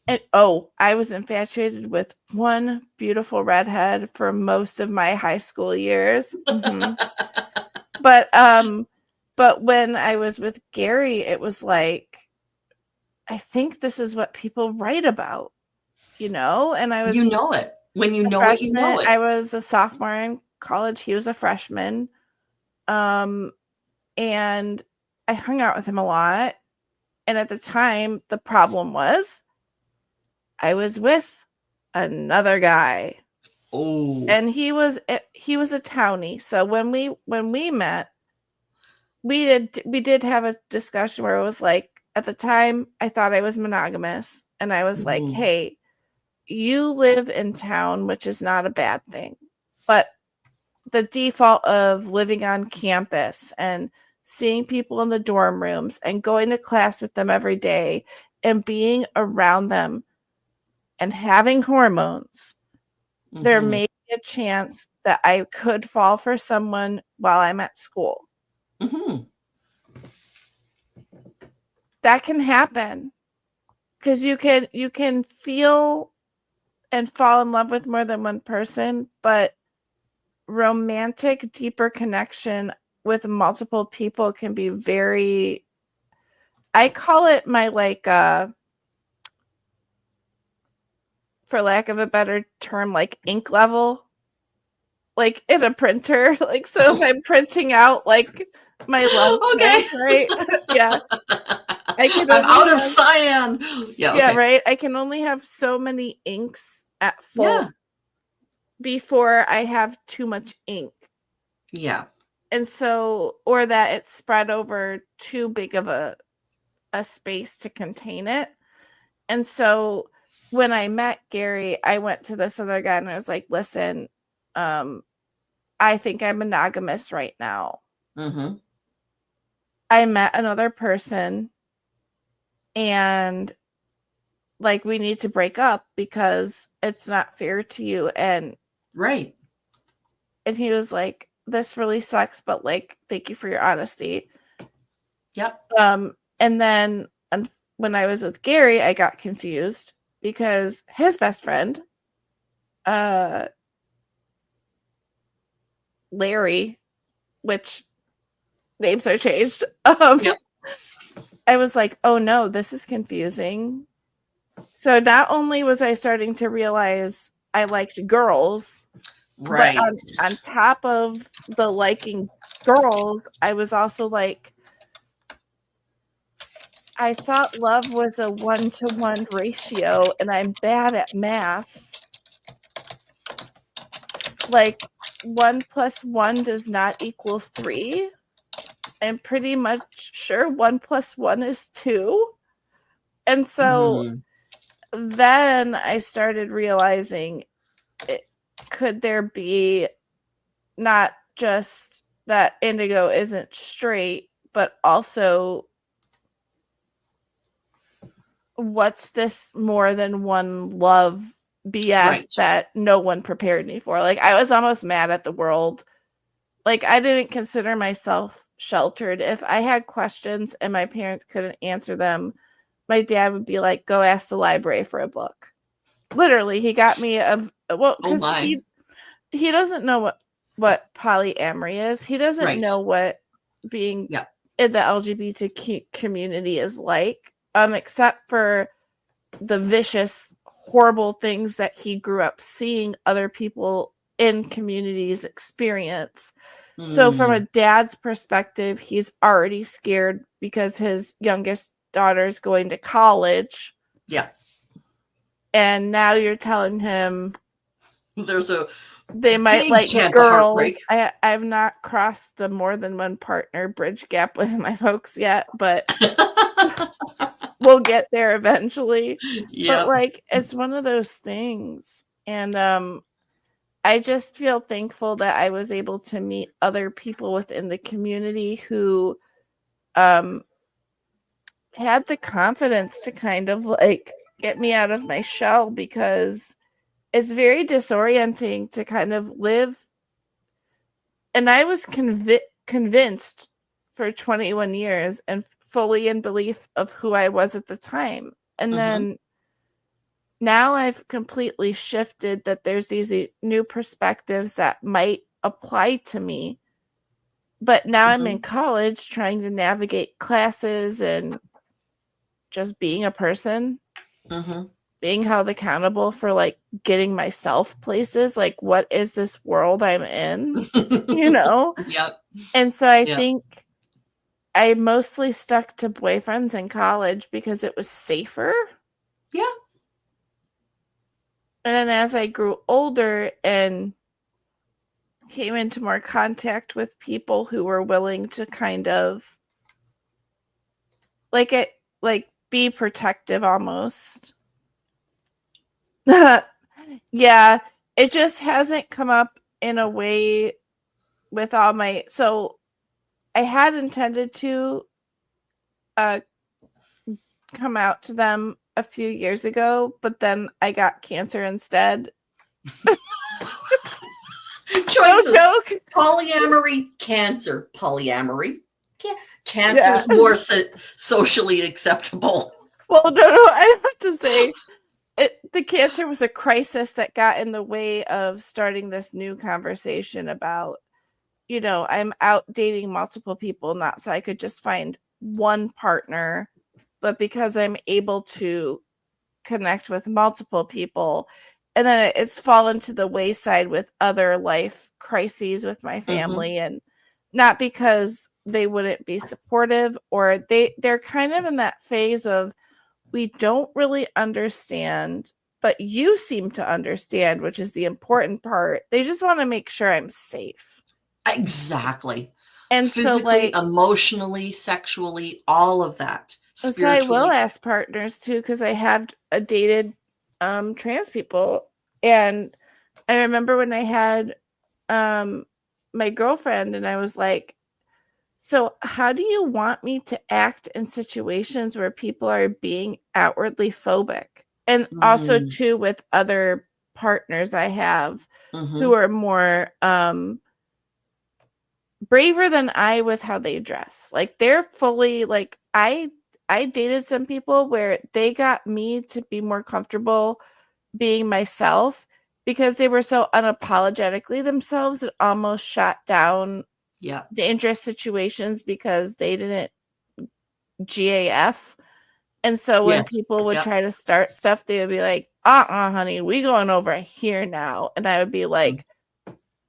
C: I was infatuated with one beautiful redhead for most of my high school years. But when I was with Gary, it was like, I think this is what people write about, and I was,
B: it. When you know it, you know it.
C: I was a sophomore in college. He was a freshman. And I hung out with him a lot. And at the time, the problem was I was with another guy.
B: Oh.
C: And he was a townie. So when we met, we did have a discussion where it was like, at the time, I thought I was monogamous. And I was like, hey, you live in town, which is not a bad thing. But the default of living on campus and seeing people in the dorm rooms and going to class with them every day and being around them and having hormones, there
B: Mhm.
C: may be a chance that I could fall for someone while I'm at school.
B: Mhm.
C: That can happen because you can feel and fall in love with more than one person, but romantic, deeper connection with multiple people can be very, I call it my for lack of a better term, like ink level, like in a printer. Like, so if I'm printing out like my love
B: Okay.
C: notes, right? Yeah. I can
B: I'm
C: only
B: out of
C: have,
B: cyan. Yeah,
C: yeah,
B: okay.
C: right. I can only have so many inks at full
B: Yeah.
C: before I have too much ink.
B: Yeah.
C: And so, or that it's spread over too big of a space to contain it. And so when I met Gary, I went to this other guy and I was like, listen, I think I'm monogamous right now.
B: Mhm.
C: I met another person and like we need to break up because it's not fair to you.
B: Right.
C: And he was like, this really sucks, but like, thank you for your honesty.
B: Yep.
C: And then when I was with Gary, I got confused because his best friend, Larry, which names are changed.
B: Yep.
C: I was like, oh no, this is confusing. So not only was I starting to realize I liked girls, but
B: Right.
C: on top of the liking girls, I was also like, I thought love was a 1-to-1 ratio, and I'm bad at math. Like 1 + 1 does not equal 3. I'm pretty much sure 1 + 1 is 2. And so
B: Mhm.
C: then I started realizing, could there be not just that Indigo isn't straight, but also what's this more than one love BS
B: Right.
C: that no one prepared me for? Like, I was almost mad at the world. Like, I didn't consider myself sheltered. If I had questions and my parents couldn't answer them, my dad would be like, go ask the library for a book. Literally, he got me
B: Oh
C: because
B: my.
C: he doesn't know what polyamory is. He doesn't
B: Right.
C: know what being
B: Yeah.
C: in the LGBTQ community is like, except for the vicious, horrible things that he grew up seeing other people in communities experience. So from a
B: Mm.
C: dad's perspective, he's already scared because his youngest daughter's going to college.
B: Yeah.
C: And now you're telling him
B: There's a
C: they might
B: big
C: like
B: chance of heartbreak.
C: girls. I've not crossed the more than one partner bridge gap with my folks yet, but we'll get there eventually. But
B: Yep.
C: like, it's one of those things. And I just feel thankful that I was able to meet other people within the community who um had the confidence to kind of like get me out of my shell, because it's very disorienting to kind of live. And I was convinced for 21 years and fully in belief of who I was at the time. And
B: Mhm.
C: then now I've completely shifted that there's these new perspectives that might apply to me. But now I'm in
B: Mhm.
C: college trying to navigate classes and just being a person,
B: Mhm.
C: being held accountable for like getting myself places. Like, what is this world I'm in? You know?
B: Yep.
C: And so I
B: Yep.
C: think I mostly stuck to boyfriends in college because it was safer.
B: Yeah.
C: And then as I grew older and came into more contact with people who were willing to kind of like be protective almost. Yeah, it just hasn't come up in a way with all my, so I had intended to uh come out to them a few years ago, but then I got cancer instead.
B: Choices.
C: No joke.
B: Polyamory, cancer. Polyamory. Cancer is more socially acceptable.
C: Well, no, I have to say, the cancer was a crisis that got in the way of starting this new conversation about, I'm out dating multiple people, not so I could just find one partner, but because I'm able to connect with multiple people. And then it's fallen to the wayside with other life crises with my family, and not because they wouldn't be supportive, or they're kind of in that phase of, we don't really understand, but you seem to understand, which is the important part. They just want to make sure I'm safe.
B: Exactly.
C: And
B: physically,
C: so,
B: emotionally, sexually, all of that.
C: So I will ask partners too, because I have dated trans people. And I remember when I had my girlfriend, and I was like, so how do you want me to act in situations where people are being outwardly phobic? And also too, with other partners I have who are more braver than I with how they dress. Like, they're fully like, I dated some people where they got me to be more comfortable being myself because they were so unapologetically themselves. It almost shot down dangerous situations because they didn't GAF. And so when people would try to start stuff, they would be like, honey, we going over here now. And I would be like,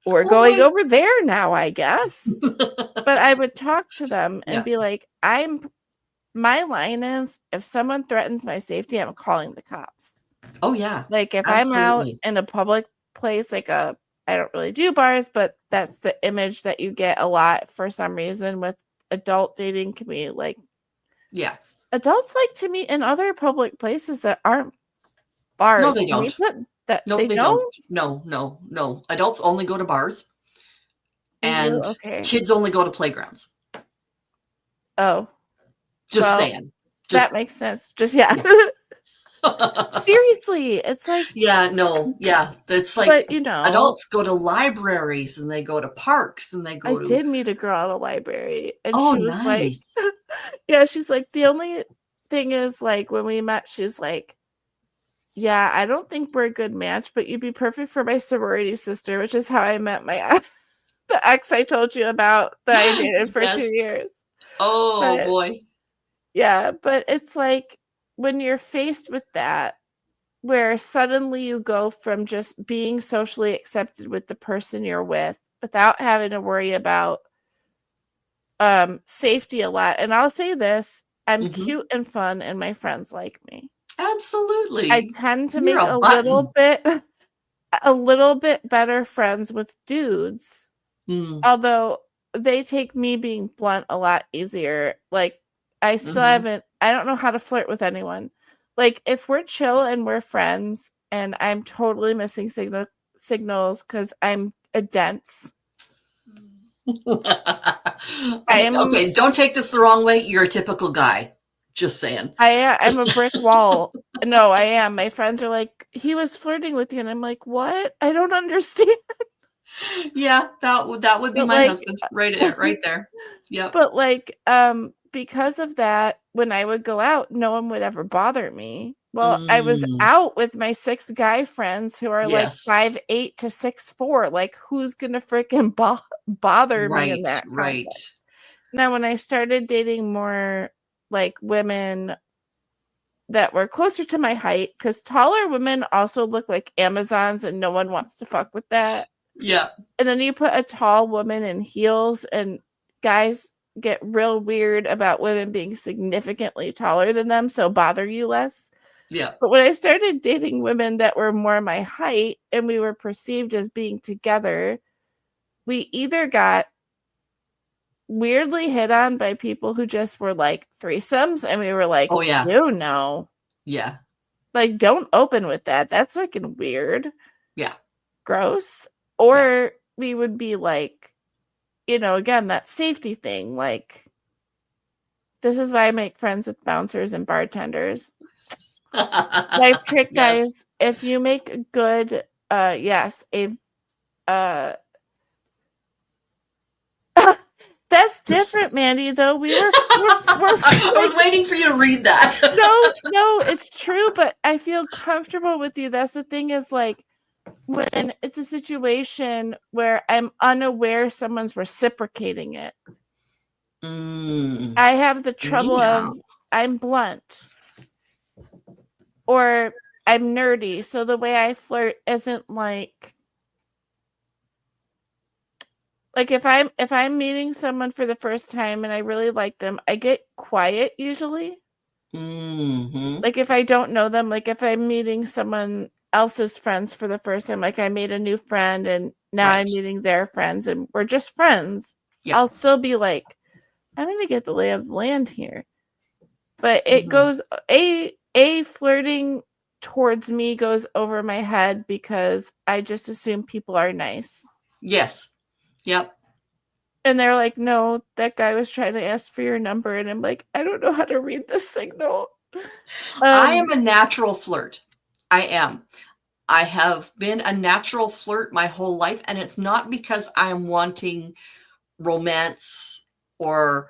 C: we're going over there now, I guess. But I would talk to them and be like, my line is, if someone threatens my safety, I'm calling the cops.
B: Oh, yeah.
C: Like, if I'm out in a public place, like I don't really do bars, but that's the image that you get a lot for some reason with adult dating community. Like, adults like to meet in other public places that aren't bars.
B: No, they don't.
C: No, they don't?
B: No. Adults only go to bars. And kids only go to playgrounds.
C: Oh.
B: Just saying.
C: That makes sense. Seriously, it's like,
B: it's like,
C: but
B: adults go to libraries and they go to parks and they go
C: I did meet a girl at a library, and she was
B: nice.
C: Like, she's like, the only thing is, like, when we met, she's like, yeah, I don't think we're a good match, but you'd be perfect for my sorority sister, which is how I met the ex I told you about that I dated for 2 years.
B: Oh, boy.
C: Yeah, but it's like, when you're faced with that, where suddenly you go from just being socially accepted with the person you're with without having to worry about safety a lot. And I'll say this, I'm cute and fun, and my friends like me.
B: Absolutely.
C: I tend to make a little bit better friends with dudes. Although they take me being blunt a lot easier. Like, I still I don't know how to flirt with anyone. Like, if we're chill and we're friends and I'm totally missing signals because I'm a dense.
B: Okay, don't take this the wrong way. You're a typical guy. Just saying.
C: I'm a brick wall. No, I am. My friends are like, he was flirting with you. And I'm like, what? I don't understand.
B: Yeah, that would be my husband right there. Yeah.
C: But like, because of that, when I would go out, no one would ever bother me. Well, I was out with my 6 guy friends who are like 5'8" to 6'4". Like, who's gonna freaking bother me in that context? Now, when I started dating more like women that were closer to my height, because taller women also look like Amazons, and no one wants to fuck with that.
B: Yeah.
C: And then you put a tall woman in heels, and guys get real weird about women being significantly taller than them, so bother you less.
B: Yeah.
C: But when I started dating women that were more my height and we were perceived as being together, we either got weirdly hit on by people who just were like threesomes, and we were like,
B: oh yeah,
C: no.
B: Yeah.
C: Like, don't open with that. That's fucking weird.
B: Yeah.
C: Gross. Or we would be like, again, that safety thing. Like, this is why I make friends with bouncers and bartenders. Life trick,
B: Yes.
C: guys. If you make a good, yes, that's different, Mandy. Though we're
B: I was waiting for you to read that.
C: no, it's true, but I feel comfortable with you. That's the thing is like when it's a situation where I'm unaware someone's reciprocating it. I have the trouble
B: Yeah.
C: of I'm blunt or I'm nerdy. So the way I flirt isn't like if I'm meeting someone for the first time and I really like them, I get quiet usually. Like if I don't know them, like if I'm meeting someone else's friends for the first time, like I made a new friend and now I'm meeting their friends and we're just friends, I'll still be like, I'm gonna get the lay of the land here. But it goes a flirting towards me goes over my head because I just assume people are nice.
B: Yes. Yep.
C: And they're like, no, that guy was trying to ask for your number. And I'm like, I don't know how to read this signal.
B: I am a natural flirt. I am. I have been a natural flirt my whole life. And it's not because I am wanting romance or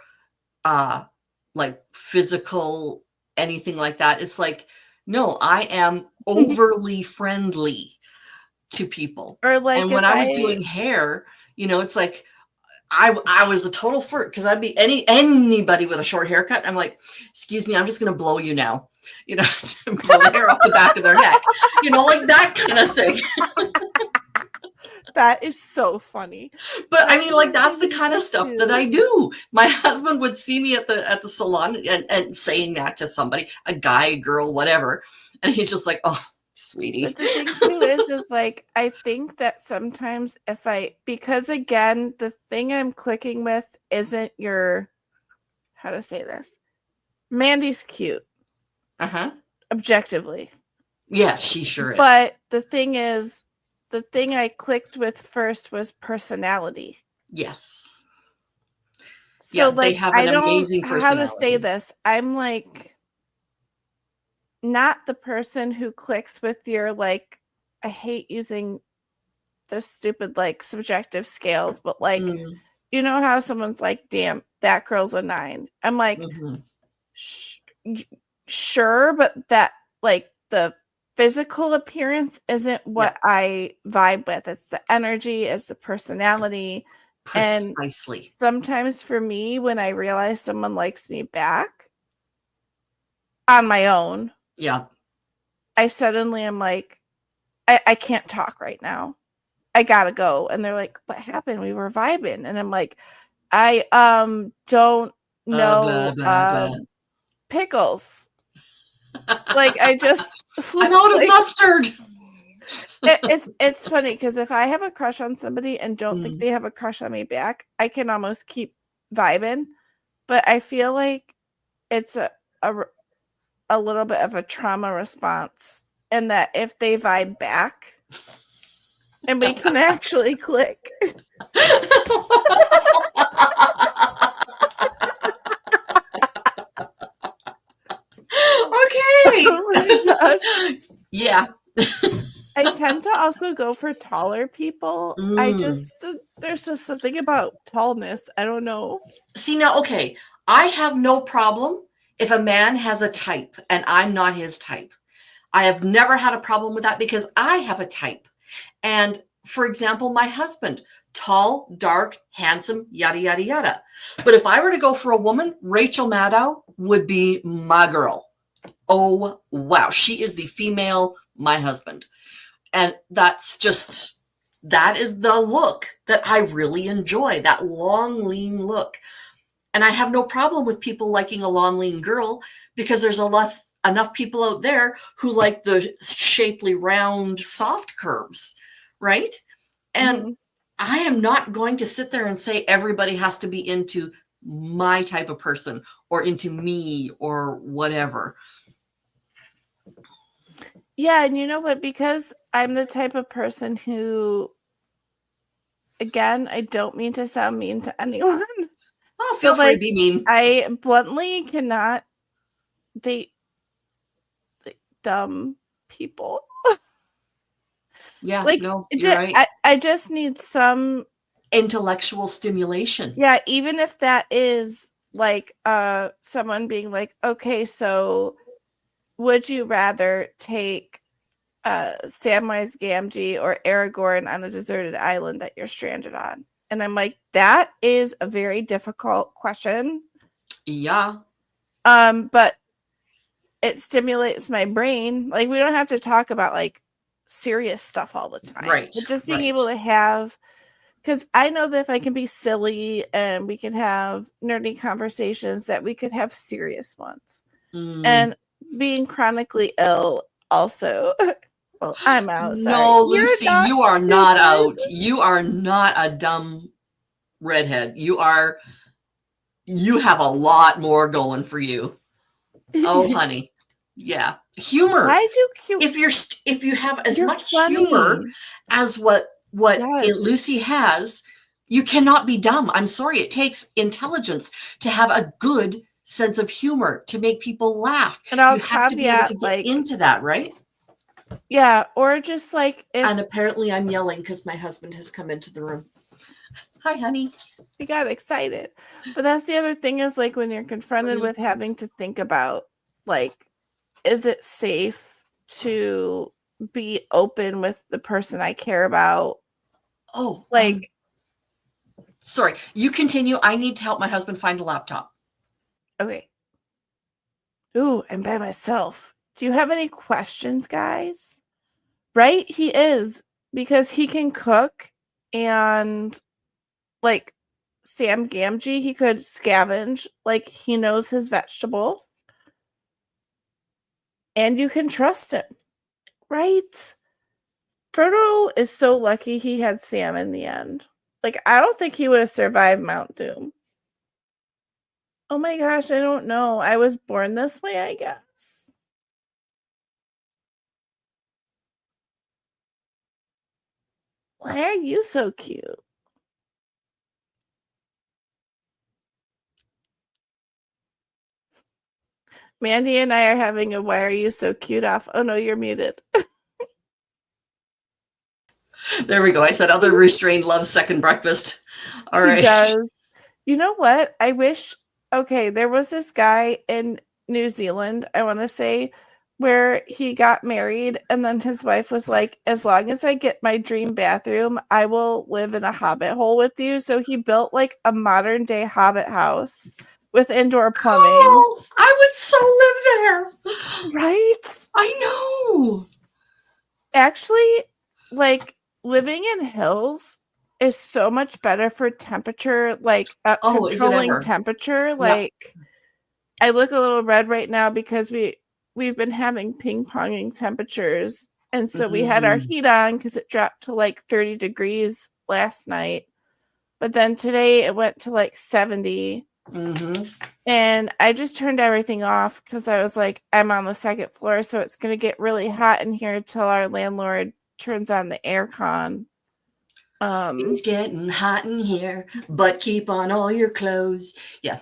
B: like physical, anything like that. It's like, no, I am overly friendly to people.
C: Or like
B: and when I was doing hair, it's like I was a total flirt because I'd be anybody with a short haircut. I'm like, excuse me, I'm just gonna blow you now. Blow the hair off the back of their neck. Like that kind of thing.
C: That is so funny.
B: But I mean, like that's the kind of stuff that I do. My husband would see me at the salon and saying that to somebody, a guy, a girl, whatever, and he's just like, oh, sweetie.
C: But the thing too is like I think that sometimes because again, the thing I'm clicking with isn't your how to say this. Mandy's cute. Objectively.
B: Yes, she sure is.
C: But the thing is, the thing I clicked with first was personality.
B: Yes.
C: So
B: they have an amazing personality.
C: How to say this? I'm like not the person who clicks with your like I hate using the stupid like subjective scales, but like you know how someone's like, damn, that girl's a 9. I'm like, sure, but that like the physical appearance isn't what I vibe with. It's the energy, it's the personality.
B: Precisely.
C: And sometimes for me, when I realize someone likes me back on my own, I suddenly am like, I can't talk right now. I gotta go. And they're like, what happened? We were vibing. And I'm like, I don't know pickles. Like I just
B: I'm out of mustard.
C: It's funny because if I have a crush on somebody and don't think they have a crush on me back, I can almost keep vibing. But I feel like it's a little bit of a trauma response in that if they vibe back and we can actually click.
B: Okay.
C: Oh my gosh.
B: Yeah.
C: I tend to also go for taller people. There's just something about tallness. I don't know.
B: See now, okay. I have no problem if a man has a type and I'm not his type. I have never had a problem with that because I have a type. And for example, my husband, tall, dark, handsome, yada, yada, yada. But if I were to go for a woman, Rachel Maddow would be my girl. Oh, wow. She is the female, my husband. And that is the look that I really enjoy, that long, lean look. And I have no problem with people liking a long, lean girl because there's enough people out there who like the shapely, round, soft curves, right? And I am not going to sit there and say everybody has to be into my type of person or into me or whatever.
C: Yeah, and you know what? Because I'm the type of person who, again, I don't mean to sound mean to anyone.
B: Oh, feel free to be mean.
C: I bluntly cannot date dumb people.
B: Yeah,
C: Like,
B: no, you're right.
C: I just need some
B: Intellectual stimulation.
C: Yeah, even if that is like someone being like, okay, so would you rather take Samwise Gamgee or Aragorn on a deserted island that you're stranded on? And I'm like, that is a very difficult question.
B: Yeah.
C: But it stimulates my brain. Like, we don't have to talk about like serious stuff all the time.
B: Right.
C: But just being
B: right.
C: able to have, because I know that if I can be silly and we can have nerdy conversations, that we could have serious ones. And being chronically ill also. Well, I'm out. Sorry.
B: No,
C: You're
B: Lucy,
C: not
B: you are not
C: stupid.
B: out. You are not a dumb redhead. You have a lot more going for you. Oh, honey. Yeah. Humor.
C: Why do
B: If you have as
C: You're
B: much
C: funny.
B: humor as what
C: Yes.
B: Lucy has, you cannot be dumb. I'm sorry. It takes intelligence to have a good sense of humor, to make people laugh.
C: And I'll
B: You have to be able
C: caveat,
B: to get
C: like,
B: into that, right?
C: yeah, or just like
B: And
C: if
B: apparently I'm yelling because my husband has come into the room. Hi, honey.
C: we got excited. But that's the other thing, is like when you're confronted with having to think about, like, is it safe to be open with the person I care about?
B: Oh,
C: Like,
B: sorry. You continue. I need to help my husband find a laptop.
C: okay. Ooh, I'm by myself. Do you have any questions, guys? Right? He is, because he can cook, and like Sam Gamgee, he could scavenge. Like, he knows his vegetables. And you can trust him. Right? Frodo is so lucky he had Sam in the end. Like, I don't think he would have survived Mount Doom. Oh my gosh, I don't know. I was born this way, I guess. Why are you so cute? Mandy and I are having a "Why are you so cute" off. Oh no, you're muted.
B: There we go. I said other restrained loves second breakfast. All right.
C: He does. You know what? I wish. Okay, there was this guy in New Zealand, I want to say, where he got married, and then his wife was like, as long as I get my dream bathroom, I will live in a hobbit hole with you. So he built like a modern day hobbit house with indoor plumbing.
B: Oh, I would so live there.
C: Right?
B: I know.
C: Actually, like, living in hills is so much better for temperature, like
B: Is it
C: controlling
B: ever?
C: temperature.
B: Yep.
C: Like, I look a little red right now because we've been having ping-ponging temperatures, and so we had our heat on because it dropped to like 30 degrees last night, but then today it went to like 70. And I just turned everything off because I was like, I'm on the second floor, so it's going to get really hot in here till our landlord turns on the aircon.
B: It's getting hot in here, but keep on all your clothes. Yeah.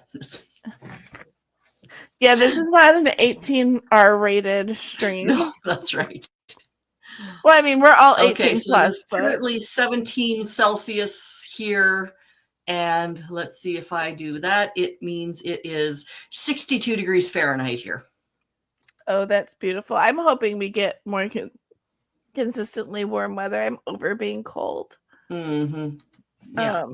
C: Yeah, this is not an 18 R-rated stream.
B: No, that's right.
C: Well, I mean, we're all 18
B: Okay, so
C: plus.
B: it's currently 17 Celsius here. And let's see, if I do that, it means it is 62 degrees Fahrenheit here.
C: Oh, that's beautiful. I'm hoping we get more consistently warm weather. I'm over being cold.
B: Yeah.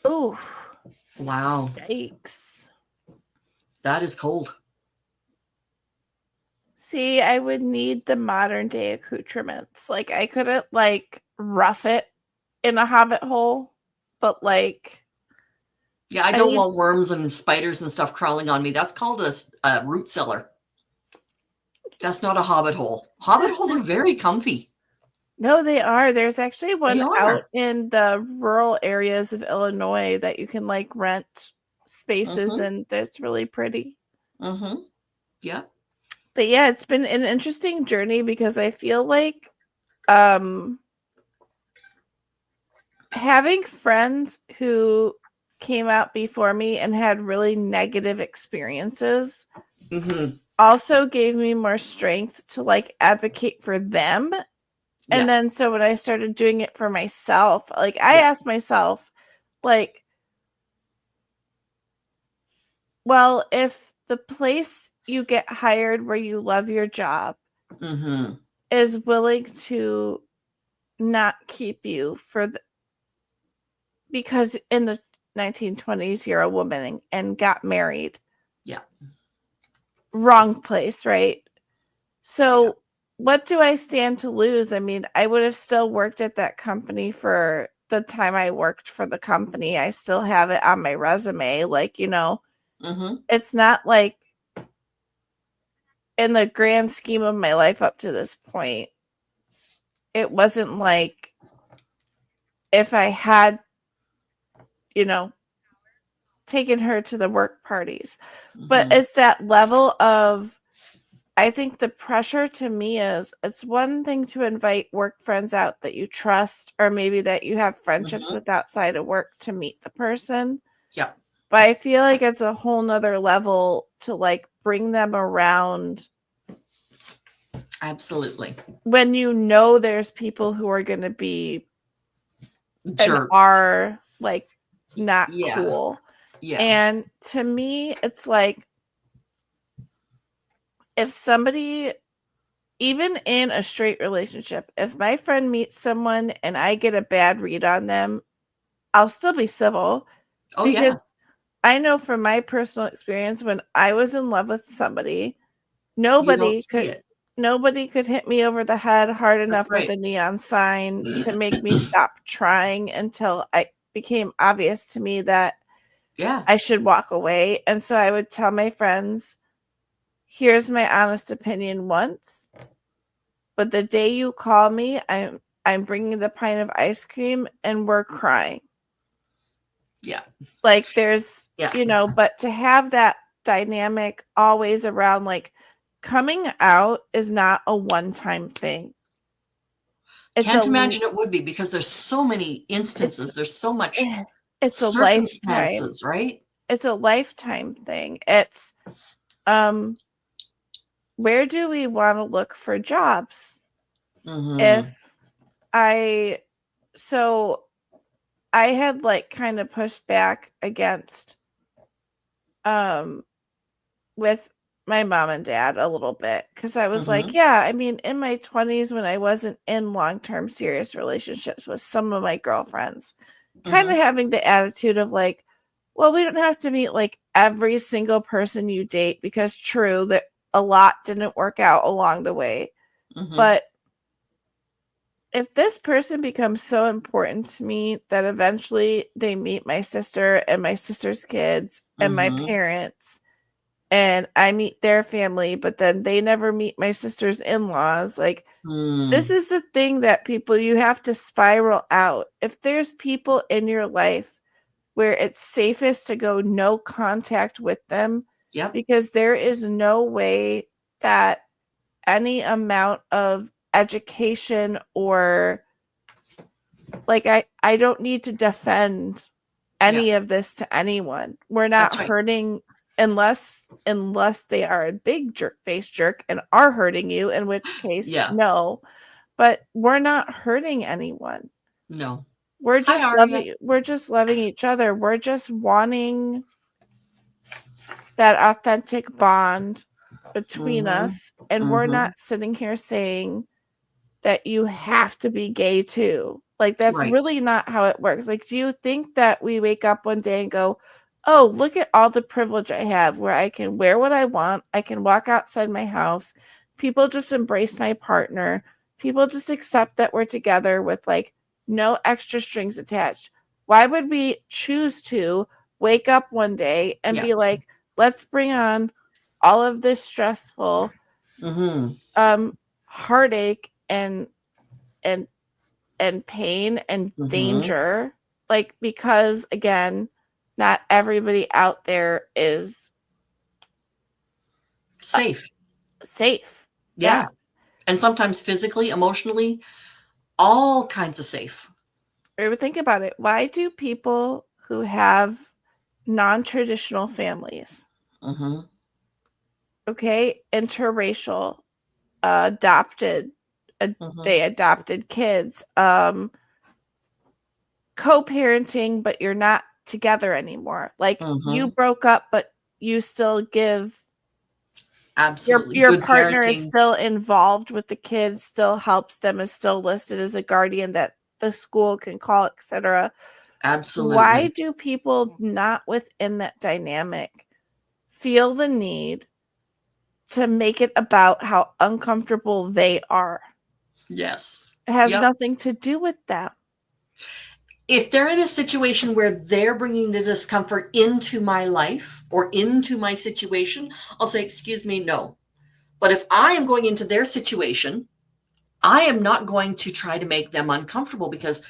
C: Oh.
B: Wow.
C: Yikes.
B: That is cold.
C: See, I would need the modern day accoutrements. Like, I couldn't like rough it in a hobbit hole, but like,
B: yeah, I don't want worms and spiders and stuff crawling on me. That's called a root cellar. That's not a hobbit hole. Hobbit holes are very comfy.
C: No, they are. There's actually one out in the rural areas of Illinois that you can like rent spaces, and that's really pretty.
B: Yeah.
C: But yeah, it's been an interesting journey because I feel like having friends who came out before me and had really negative experiences
B: Mm-hmm.
C: also gave me more strength to like advocate for them. And
B: Yeah.
C: then so when I started doing it for myself, like I
B: Yeah.
C: asked myself, like, well, if the place you get hired where you love your job
B: Mm-hmm.
C: is willing to not keep you for because in the 1920s you're a woman and got married.
B: Yeah.
C: Wrong place, right? So
B: Yeah.
C: what do I stand to lose? I mean, I would have still worked at that company for the time I worked for the company. I still have it on my resume. Like,
B: Mm-hmm.
C: it's not like in the grand scheme of my life up to this point, it wasn't like if I had, taken her to the work parties. But
B: Mm-hmm.
C: it's that level of, I think the pressure to me is it's one thing to invite work friends out that you trust or maybe that you have friendships
B: Mm-hmm.
C: with outside of work to meet the person.
B: Yeah.
C: But I feel like it's a whole nother level to like bring them around
B: Absolutely.
C: when there's people who are going to be and
B: Jerks.
C: are like not
B: Yeah.
C: cool.
B: Yeah.
C: And to me, it's like if somebody, even in a straight relationship, if my friend meets someone and I get a bad read on them, I'll still be civil
B: Oh yeah.
C: because I know from my personal experience when I was in love with somebody,
B: You don't
C: nobody
B: see
C: could
B: it.
C: nobody could hit me over the head hard
B: That's
C: enough with
B: right.
C: a neon sign to make me stop trying until it became obvious to me that
B: Yeah.
C: I should walk away. And so I would tell my friends, here's my honest opinion once, but the day you call me, I'm bringing the pint of ice cream and we're crying.
B: Yeah.
C: Like there's,
B: Yeah.
C: but to have that dynamic always around, like coming out is not a one-time thing. It's
B: Can't
C: a
B: imagine it would be because there's so many
C: it's
B: instances. There's so much
C: it's a lifetime.
B: circumstances, right?
C: It's a lifetime thing. It's where do we want to look for jobs?
B: Mm-hmm.
C: If I so I had like kind of pushed back against with my mom and dad a little bit because I was like,
B: Mm-hmm.
C: yeah, I mean, in my 20s when I wasn't in long-term serious relationships with some of my girlfriends, kind of
B: Mm-hmm.
C: having the attitude of like, well, we don't have to meet like every single person you date because true that a lot didn't work out along the way.
B: Mm-hmm.
C: But if this person becomes so important to me that eventually they meet my sister and my sister's kids and my
B: Mm-hmm.
C: parents and I meet their family, but then they never meet my sister's in-laws, like this
B: Mm.
C: is the thing that you have to spiral out. If there's people in your life where it's safest to go no contact with them
B: Yep.
C: because there is no way that any amount of education or like I don't need to defend
B: Yeah.
C: any of this to anyone. We're not
B: That's right.
C: hurting unless they are a big face jerk and are hurting you, in which case
B: Yeah.
C: no. But we're not hurting anyone.
B: No.
C: We're
B: Hi,
C: just
B: Aria.
C: loving each other. We're just wanting that authentic bond between
B: Mm-hmm.
C: us. And we're
B: Mm-hmm.
C: not sitting here saying that you have to be gay too. Like that's
B: Right.
C: really not how it works. Like, do you think that we wake up one day and go, oh, look at all the privilege I have where I can wear what I want, I can walk outside my house, people just embrace my partner, people just accept that we're together with like no extra strings attached. Why would we choose to wake up one day and
B: Yeah.
C: be like, let's bring on all of this stressful
B: Mm-hmm.
C: heartache and and pain and
B: Mm-hmm.
C: danger, like because again not everybody out there is
B: Safe.
C: safe. Yeah.
B: Yeah. And sometimes physically, emotionally, all kinds of safe.
C: Or think about it, why do people who have non-traditional families.
B: Mm-hmm.
C: Okay, interracial, adopted,
B: Mm-hmm.
C: they adopted kids, co-parenting, but you're not together anymore. Like you
B: Mm-hmm.
C: broke up, but you still give
B: Absolutely.
C: your
B: Good
C: partner is
B: parenting.
C: still involved with the kids, still helps them, is still listed as a guardian that the school can call, etc. Why
B: Absolutely.
C: do people not within that dynamic feel the need to make it about how uncomfortable they are?
B: Yes.
C: It has
B: Yep.
C: nothing to do with them.
B: If they're in a situation where they're bringing the discomfort into my life or into my situation, I'll say, excuse me, no. But if I am going into their situation, I am not going to try to make them uncomfortable because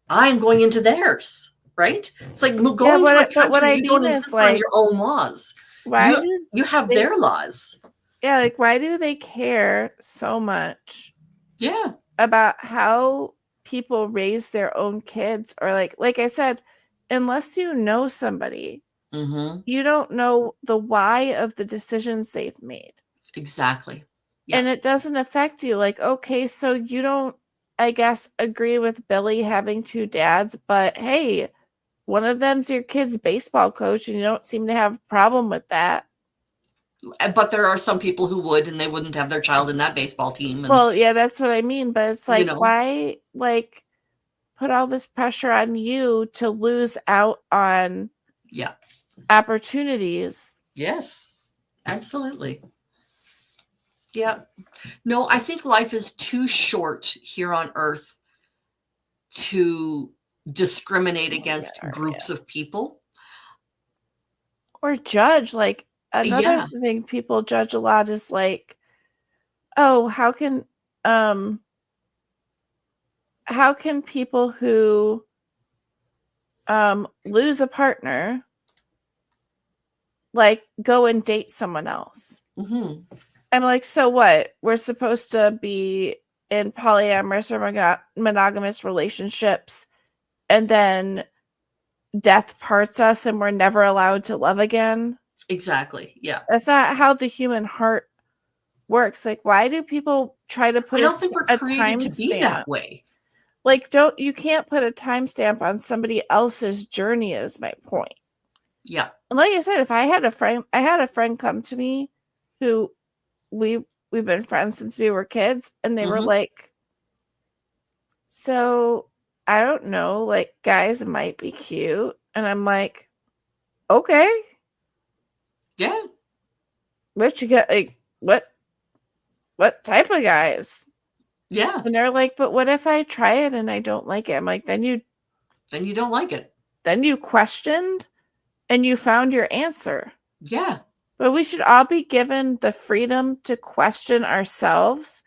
B: I am going into theirs, right? It's like
C: Yeah,
B: going to a
C: but what
B: country,
C: I
B: you don't
C: mean is
B: insist on
C: like,
B: your own laws.
C: why
B: You
C: do
B: you have
C: they,
B: their laws.
C: yeah, like why do they care so much
B: Yeah.
C: about how people raise their own kids? Or like I said, unless you know somebody,
B: Mm-hmm.
C: you don't know the why of the decisions they've made.
B: Exactly. Yeah.
C: And it doesn't affect you. Like, okay, so you don't, I guess, agree with Billy having two dads, but hey, one of them's your kid's baseball coach and you don't seem to have a problem with that.
B: But there are some people who would, and they wouldn't have their child in that baseball team. And,
C: Well, yeah, that's what I mean. But it's
B: you
C: like,
B: know,
C: why, like, put all this pressure on you to lose out on
B: yeah.
C: opportunities?
B: Yes. Absolutely. Yeah. No, I think life is too short here on earth to discriminate
C: Oh, yeah,
B: against
C: yeah.
B: groups of people.
C: Or judge. Like, another
B: Yeah.
C: thing people judge a lot is like, oh, um, how can people who lose a partner like go and date someone else?
B: Mm-hmm.
C: I'm like, so what? We're supposed to be in polyamorous or monogamous relationships, and then death parts us and we're never allowed to love again?
B: Exactly. Yeah.
C: That's not how the human heart works. Like, why do people try to
B: I
C: put
B: don't think we're
C: a
B: created to be
C: timestamp?
B: that way.
C: Like, you can't put a timestamp on somebody else's journey, is my point.
B: Yeah.
C: And like I said, if I had a friend come to me who we've been friends since we were kids, and they were
B: Mm-hmm.
C: like, so I don't know, like guys might be cute. And I'm like, okay,
B: Yeah.
C: what you get? Like, what type of guys?
B: Yeah.
C: And they're like, but what if I try it and I don't like it? I'm like, then you
B: don't like it.
C: questioned and you found your answer.
B: Yeah.
C: But we should all be given the freedom to question ourselves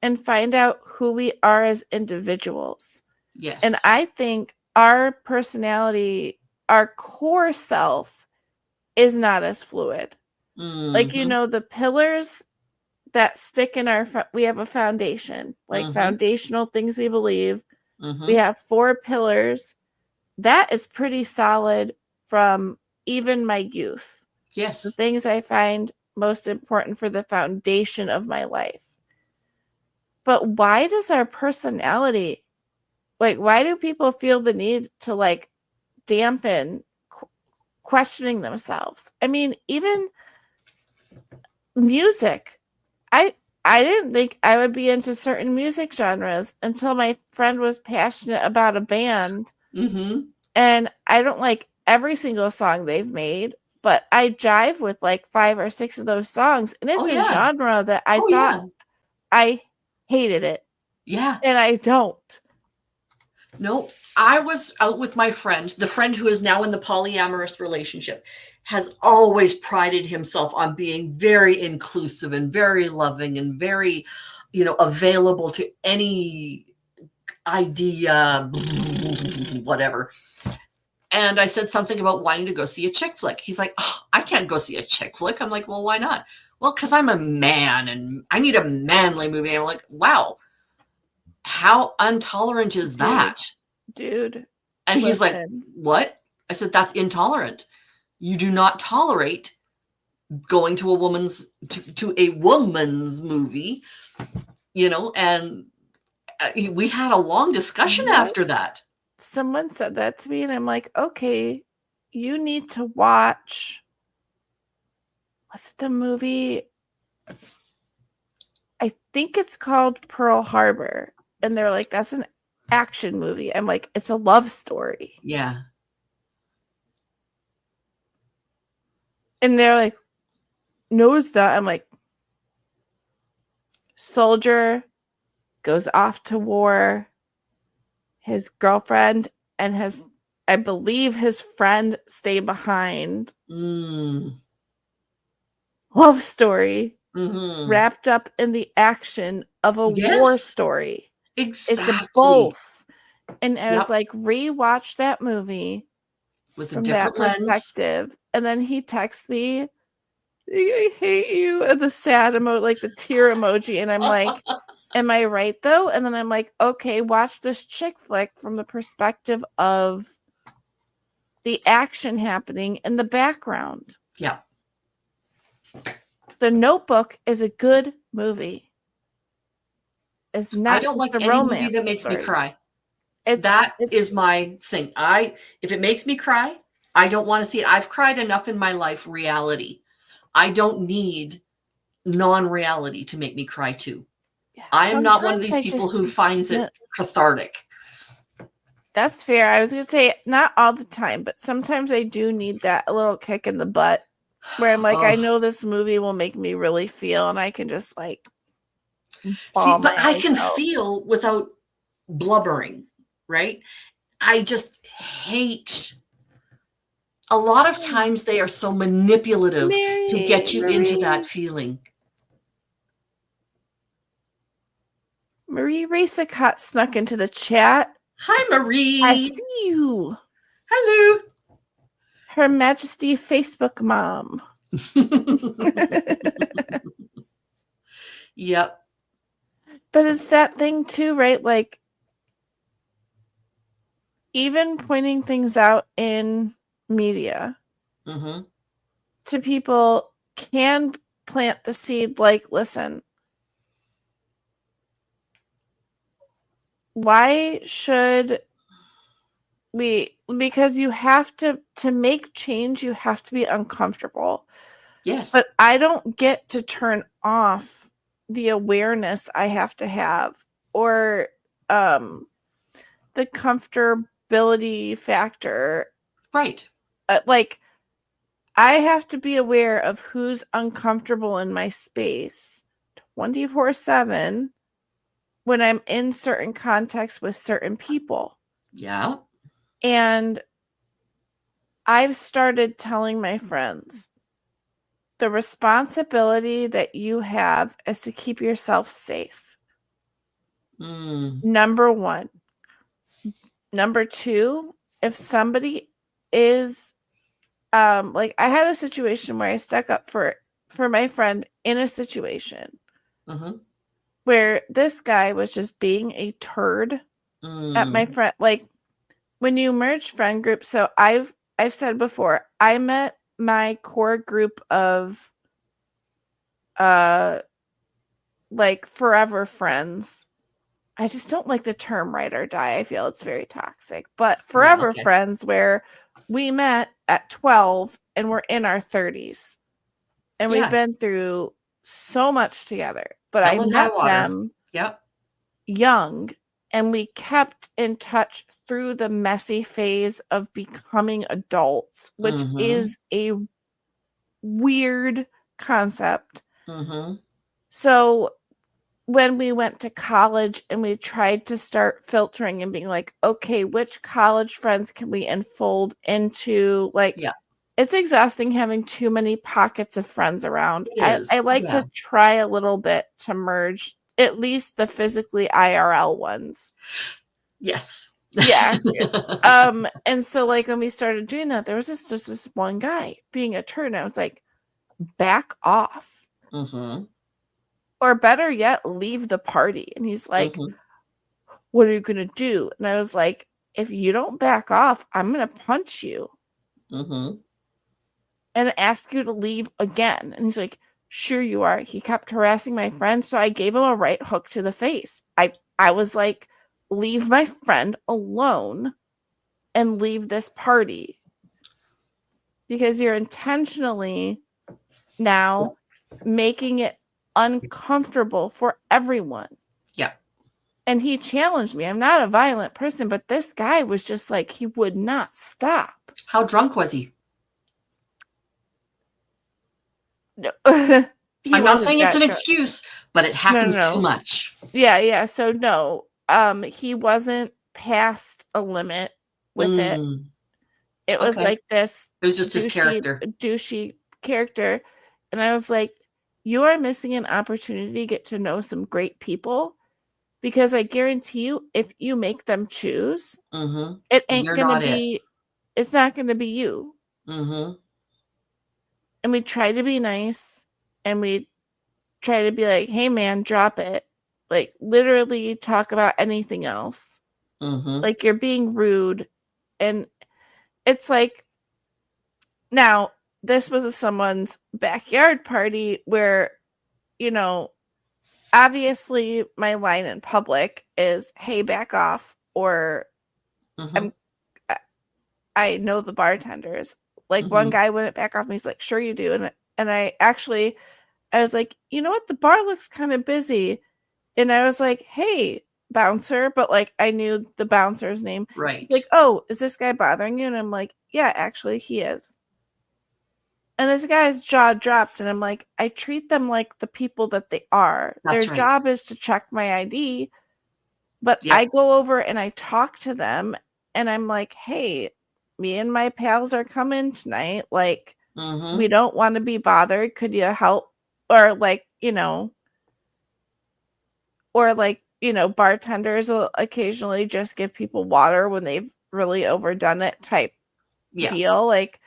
C: and find out who we are as individuals.
B: Yes.
C: And I think our personality, our core self, is not as fluid.
B: Mm-hmm.
C: Like, the pillars that stick in we have a foundation, like
B: Mm-hmm.
C: foundational things we believe.
B: Mm-hmm.
C: We have 4 pillars. That is pretty solid from even my youth.
B: Yes.
C: The things I find most important for the foundation of my life. But why does our personality, like, why do people feel the need to like dampen questioning themselves? I mean, even music. I didn't think I would be into certain music genres until my friend was passionate about a band.
B: Mm-hmm.
C: And I don't like every single song they've made, but I jive with like 5 or 6 of those songs. And it's a genre that I thought I hated it.
B: Yeah.
C: And I don't.
B: No, I was out with my friend, the friend who is now in the polyamorous relationship, has always prided himself on being very inclusive and very loving and very, available to any idea, whatever. And I said something about wanting to go see a chick flick. He's like, oh, I can't go see a chick flick. I'm like, well, why not? Well, because I'm a man and I need a manly movie. And I'm like, wow, how intolerant is that?
C: Dude.
B: And he's like,
C: listen.
B: what? I said, that's intolerant. You do not tolerate going to a woman's movie, and we had a long discussion
C: What?
B: after that.
C: Someone said that to me, and I'm like, okay, you need to watch. What's the movie? I think it's called Pearl Harbor. And they're like, that's an action movie. I'm like, it's a love story.
B: Yeah.
C: And they're like, no, it's not. I'm like, soldier goes off to war. His girlfriend and I believe his friend stay behind.
B: Mm.
C: Love story
B: Mm-hmm.
C: wrapped up in the action of a war story.
B: Exactly.
C: It's both. And I was like, rewatch that movie
B: with a
C: from
B: different
C: that perspective. Lens. And then he texts me, I hate you, and the sad emoji, like the tear emoji. And I'm like, am I right though? And then I'm like, okay, watch this chick flick from the perspective of the action happening in the background.
B: Yeah.
C: The Notebook is a good movie. It's not.
B: I don't like any movie that makes me cry. That is my thing. If it makes me cry, I don't want to see it. I've cried enough in my life, reality. I don't need non-reality to make me cry too. Yeah, I am not one of these people who finds it cathartic.
C: That's fair. I was going to say not all the time, but sometimes I do need that a little kick in the butt where I'm like, I know this movie will make me really feel, and I can just like
B: see, but I can feel without blubbering, right? I just hate. A lot of times they are so manipulative to get you into that feeling.
C: Marie Racicott snuck into the chat.
B: Hi, Marie.
C: I see you.
B: Hello.
C: Her Majesty Facebook mom.
B: Yep.
C: But it's that thing too, right? Like, even pointing things out in media to people can plant the seed, like, listen, why should we, because you have to make change, you have to be uncomfortable.
B: Yes.
C: But I don't get to turn off the awareness I have to have, or the comfortability factor.
B: Right.
C: Like, I have to be aware of who's uncomfortable in my space 24/7 when I'm in certain contexts with certain people.
B: Yeah.
C: And I've started telling my friends, the responsibility that you have is to keep yourself safe. Number one. Number two, if somebody is like, I had a situation where I stuck up for my friend in a situation where this guy was just being a turd at my friend. Like, when you merge friend groups, so I've said before, I met my core group of like forever friends. I just don't like the term ride or die. I feel it's very toxic. But forever friends, where we met at 12 and we're in our 30s. And we've been through so much together. But I met them young, and we kept in touch through the messy phase of becoming adults, which is a weird concept. So when we went to college and we tried to start filtering and being like, okay, which college friends can we enfold into, like, it's exhausting having too many pockets of friends around. I like to try a little bit to merge at least the physically IRL ones.
B: Yes.
C: Yeah. And so, like, when we started doing that, there was just this one guy being a turd, and I was like, back off. Or better yet, leave the party. And he's like, what are you going to do? And I was like, if you don't back off, I'm going to punch you. and ask you to leave again. And he's like, sure you are. He kept harassing my friend, so I gave him a right hook to the face. I was like, leave my friend alone and leave this party, because you're intentionally now making it uncomfortable for everyone.
B: Yeah.
C: And he challenged me. I'm not a violent person, but this guy was just like, he would not stop.
B: How drunk was he?
C: No.
B: I'm not saying it's an excuse, but it happens
C: No.
B: too much.
C: Yeah. So no, he wasn't past a limit with it. It was
B: Okay.
C: like this.
B: It was just his character.
C: Douchey character. And I was like, you are missing an opportunity to get to know some great people, because I guarantee you, if you make them choose, it ain't going to be, it's not going to be you. And we try to be nice, and we try to be like, hey man, drop it. Like, literally talk about anything else. Like, you're being rude. And it's like, now this was someone's backyard party where, you know, obviously my line in public is, hey, back off, or I know the bartenders. Like, one guy wouldn't back off me. He's like, sure you do. And I was like, you know what? The bar looks kind of busy. And I was like, hey, bouncer. But like, I knew the bouncer's name.
B: Right.
C: He's like, oh, is this guy bothering you? And I'm like, yeah, actually he is. And this guy's jaw dropped. And I'm like, I treat them like the people that they are.
B: That's
C: Their
B: right.
C: job is to check my ID. But I go over and I talk to them. And I'm like, hey, me and my pals are coming tonight. Like, we don't want to be bothered. Could you help? Or like, you know, bartenders will occasionally just give people water when they've really overdone it type deal. Like,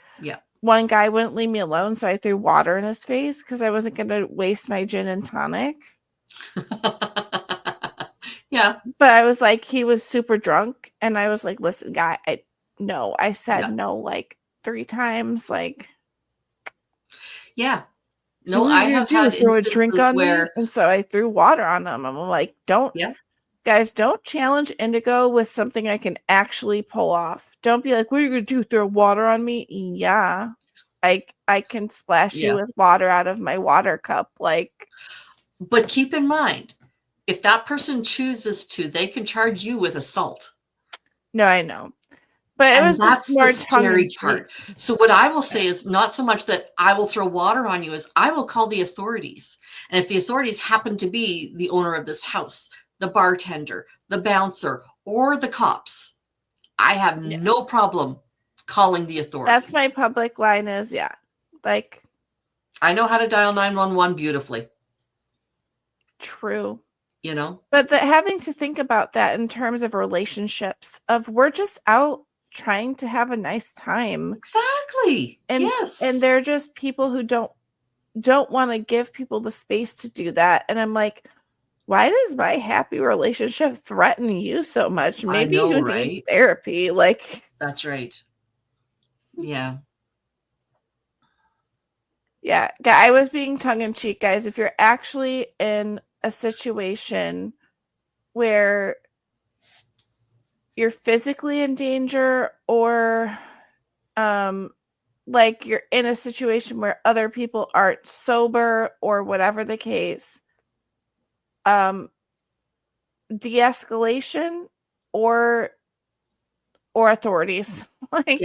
C: one guy wouldn't leave me alone, so I threw water in his face because I wasn't going to waste my gin and tonic.
B: Yeah.
C: But I was like, he was super drunk, and I was like, listen, guy, I said no like 3 times. Like,
B: yeah.
C: So
B: no, I have had instances where,
C: and so I threw water on them. I'm like, guys, don't challenge Indigo with something I can actually pull off. Don't be like, what are you gonna do? Throw water on me? Yeah, I can splash you with water out of my water cup. Like,
B: but keep in mind, if that person chooses to, they can charge you with assault.
C: No, I know. But it was
B: that's the scary part. So what I will say is not so much that I will throw water on you, as I will call the authorities. And if the authorities happen to be the owner of this house, the bartender, the bouncer, or the cops, I have no problem calling the authorities.
C: That's my public line is, like,
B: I know how to dial 911 beautifully.
C: True.
B: You know?
C: But having to think about that in terms of relationships, of we're just out trying to have a nice time.
B: Exactly.
C: And and they're just people who don't want to give people the space to do that. And I'm like, why does my happy relationship threaten you so much? Maybe you need therapy. Like,
B: that's right. Yeah.
C: Yeah, I was being tongue-in-cheek, guys. If you're actually in a situation where you're physically in danger, or like you're in a situation where other people aren't sober, or whatever the case, de-escalation or authorities. Like,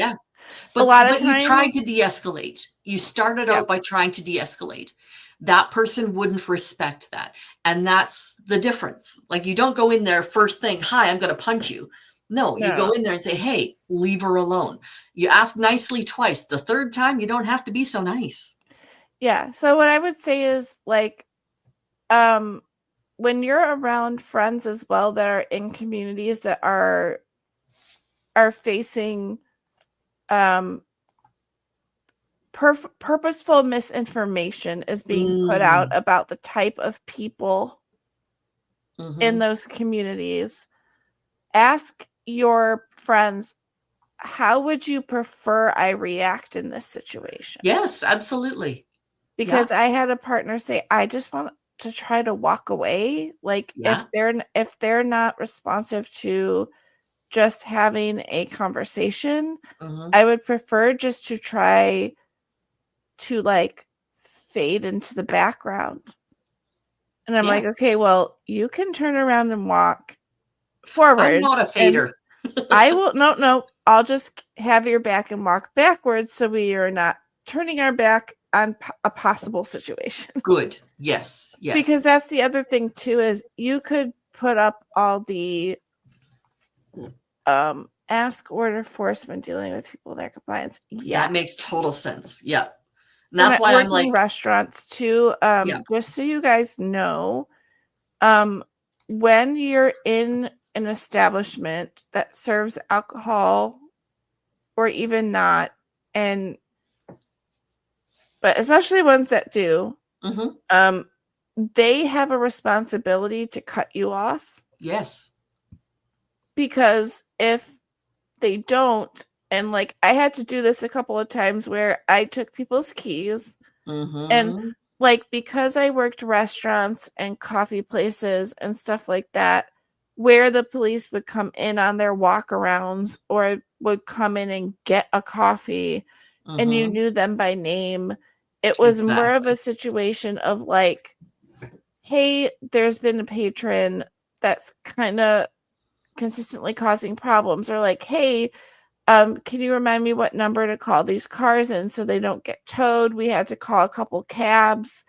B: but
C: a lot of times,
B: you tried to de-escalate. You started out by trying to de-escalate. That person wouldn't respect that. And that's the difference. Like, you don't go in there first thing, hi, I'm going to punch you. No, you go in there and say, hey, leave her alone. You ask nicely twice. The third time, you don't have to be so nice.
C: Yeah. So what I would say is, like, when you're around friends as well that are in communities that are facing purposeful misinformation is being put out about the type of people in those communities, ask your friends, how would you prefer I react in this situation?
B: Yes, absolutely.
C: Because I had a partner say, I just want to try to walk away. Like
B: Yeah.
C: if they're not responsive to just having a conversation,
B: Hmm.
C: I would prefer just to try to like fade into the background. And I'm
B: Yeah.
C: like, okay, well, you can turn around and walk
B: I'm not
C: forwards
B: a
C: and
B: fader.
C: I will no, I'll just have your back and walk backwards so we are not turning our back on a possible situation.
B: Good. Yes.
C: Because
B: Yes.
C: that's the other thing too is you could put up all the ask order enforcement dealing with people in their compliance.
B: That makes total
C: Yes.
B: sense. Yeah. And
C: When
B: that's
C: I
B: why I'm
C: worked
B: like,
C: in restaurants too,
B: yeah.
C: just so you guys know, when you're in an establishment that serves alcohol or even not, and but especially ones that do,
B: Hmm.
C: they have a responsibility to cut you off
B: Yes.
C: because if they don't, and like I had to do this a couple of times where I took people's keys and
B: Hmm.
C: like because I worked restaurants and coffee places and stuff like that, where the police would come in on their walkarounds or would come in and get a coffee and you
B: Hmm.
C: knew them by name, it was more of a
B: Exactly.
C: situation of like, hey, there's been a patron that's kind of consistently causing problems, or like, hey, can you remind me what number to call these cars in so they don't get towed? We had to call a couple cabs.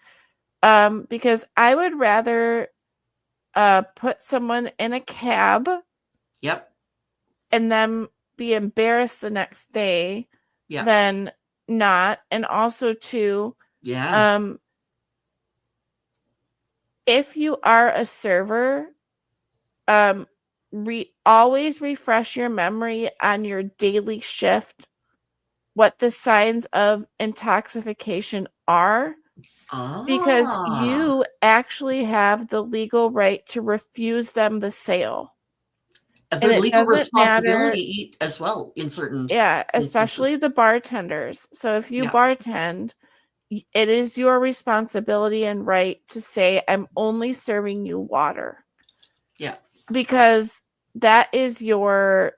C: Because I would rather put someone in a cab
B: Yep.
C: and them be embarrassed the next day
B: Yeah.
C: than not. And also too,
B: Yeah.
C: um, if you are a server, um, always refresh your memory on your daily shift what the signs of intoxication are, because
B: Ah.
C: you actually have the legal right to refuse them the sale. And
B: There's
C: it
B: legal
C: doesn't matter,
B: responsibility as well in certain
C: yeah, especially
B: instances.
C: the bartenders. So if you
B: Yeah.
C: bartend, it is your responsibility and right to say, I'm only serving you water.
B: Yeah.
C: Because that is your,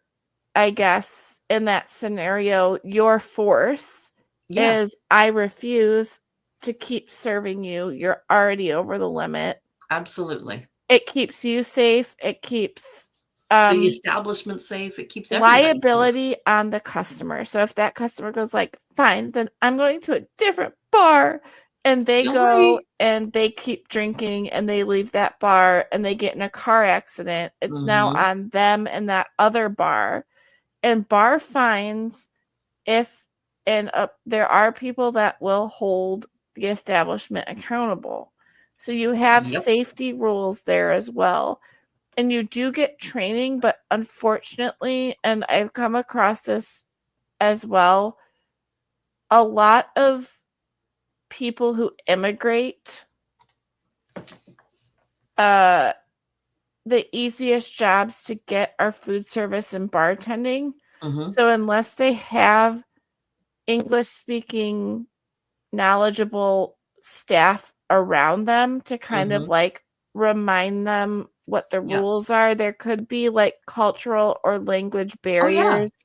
C: I guess, in that scenario, your force
B: Yeah.
C: is I refuse to keep serving you. You're already over the limit.
B: Absolutely.
C: It keeps you safe. It keeps
B: The establishment safe. It keeps everybody safe.
C: liability on the customer. So if that customer goes like, fine, then I'm going to a different bar, and they
B: Feel
C: go
B: free.
C: and they keep drinking and they leave that bar and they get in a car accident, it's now
B: Hmm.
C: on them and that other bar. And bar fines, if and there are people that will hold the establishment accountable. So you have
B: Yep.
C: safety rules there as well. And you do get training, but unfortunately, and I've come across this as well, a lot of people who immigrate, uh, the easiest jobs to get are food service and bartending.
B: Hmm.
C: So unless they have English speaking, knowledgeable staff around them to kind of
B: Hmm.
C: like remind them what the
B: Yeah.
C: rules are, there could be like cultural or language
B: Oh yeah.
C: barriers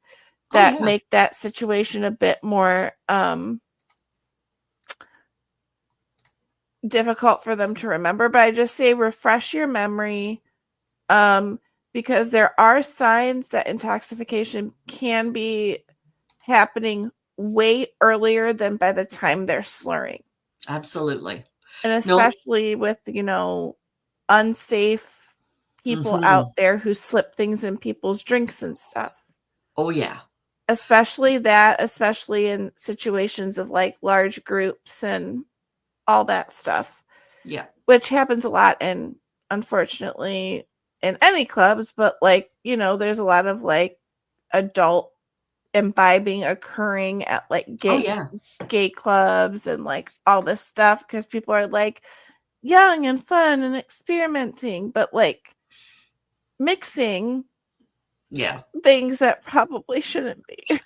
B: Oh
C: that
B: yeah.
C: make that situation a bit more difficult for them to remember. But I just say refresh your memory, um, because there are signs that intoxication can be happening way earlier than by the time they're slurring.
B: Absolutely.
C: And
B: No.
C: especially with, unsafe people out
B: Hmm.
C: there who slip things in people's drinks and stuff.
B: Oh yeah.
C: Especially in situations of like large groups and all that stuff,
B: Yeah.
C: which happens a lot in, unfortunately, in any clubs, but like, there's a lot of like adult imbibing occurring at like
B: Oh yeah.
C: gay clubs and like all this stuff because people are like young and fun and experimenting, but like mixing
B: Yeah.
C: things that probably shouldn't be.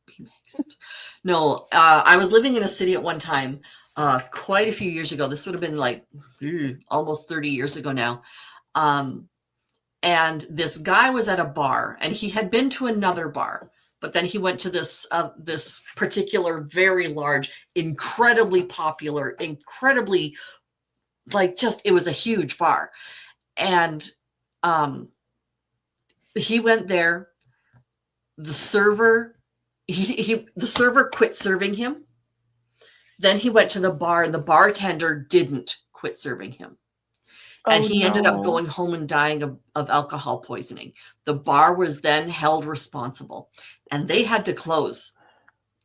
B: Be mixed. No, I was living in a city at one time, quite a few years ago. This would have been like almost 30 years ago now. Um, and this guy was at a bar, and he had been to another bar, but then he went to this particular very large, incredibly popular, incredibly like just it was a huge bar, and he went there. The server the server quit serving him. Then he went to the bar, and the bartender didn't quit serving him. And
C: Oh,
B: he ended up
C: no.
B: going home and dying of alcohol poisoning. The bar was then held responsible, and they had to close.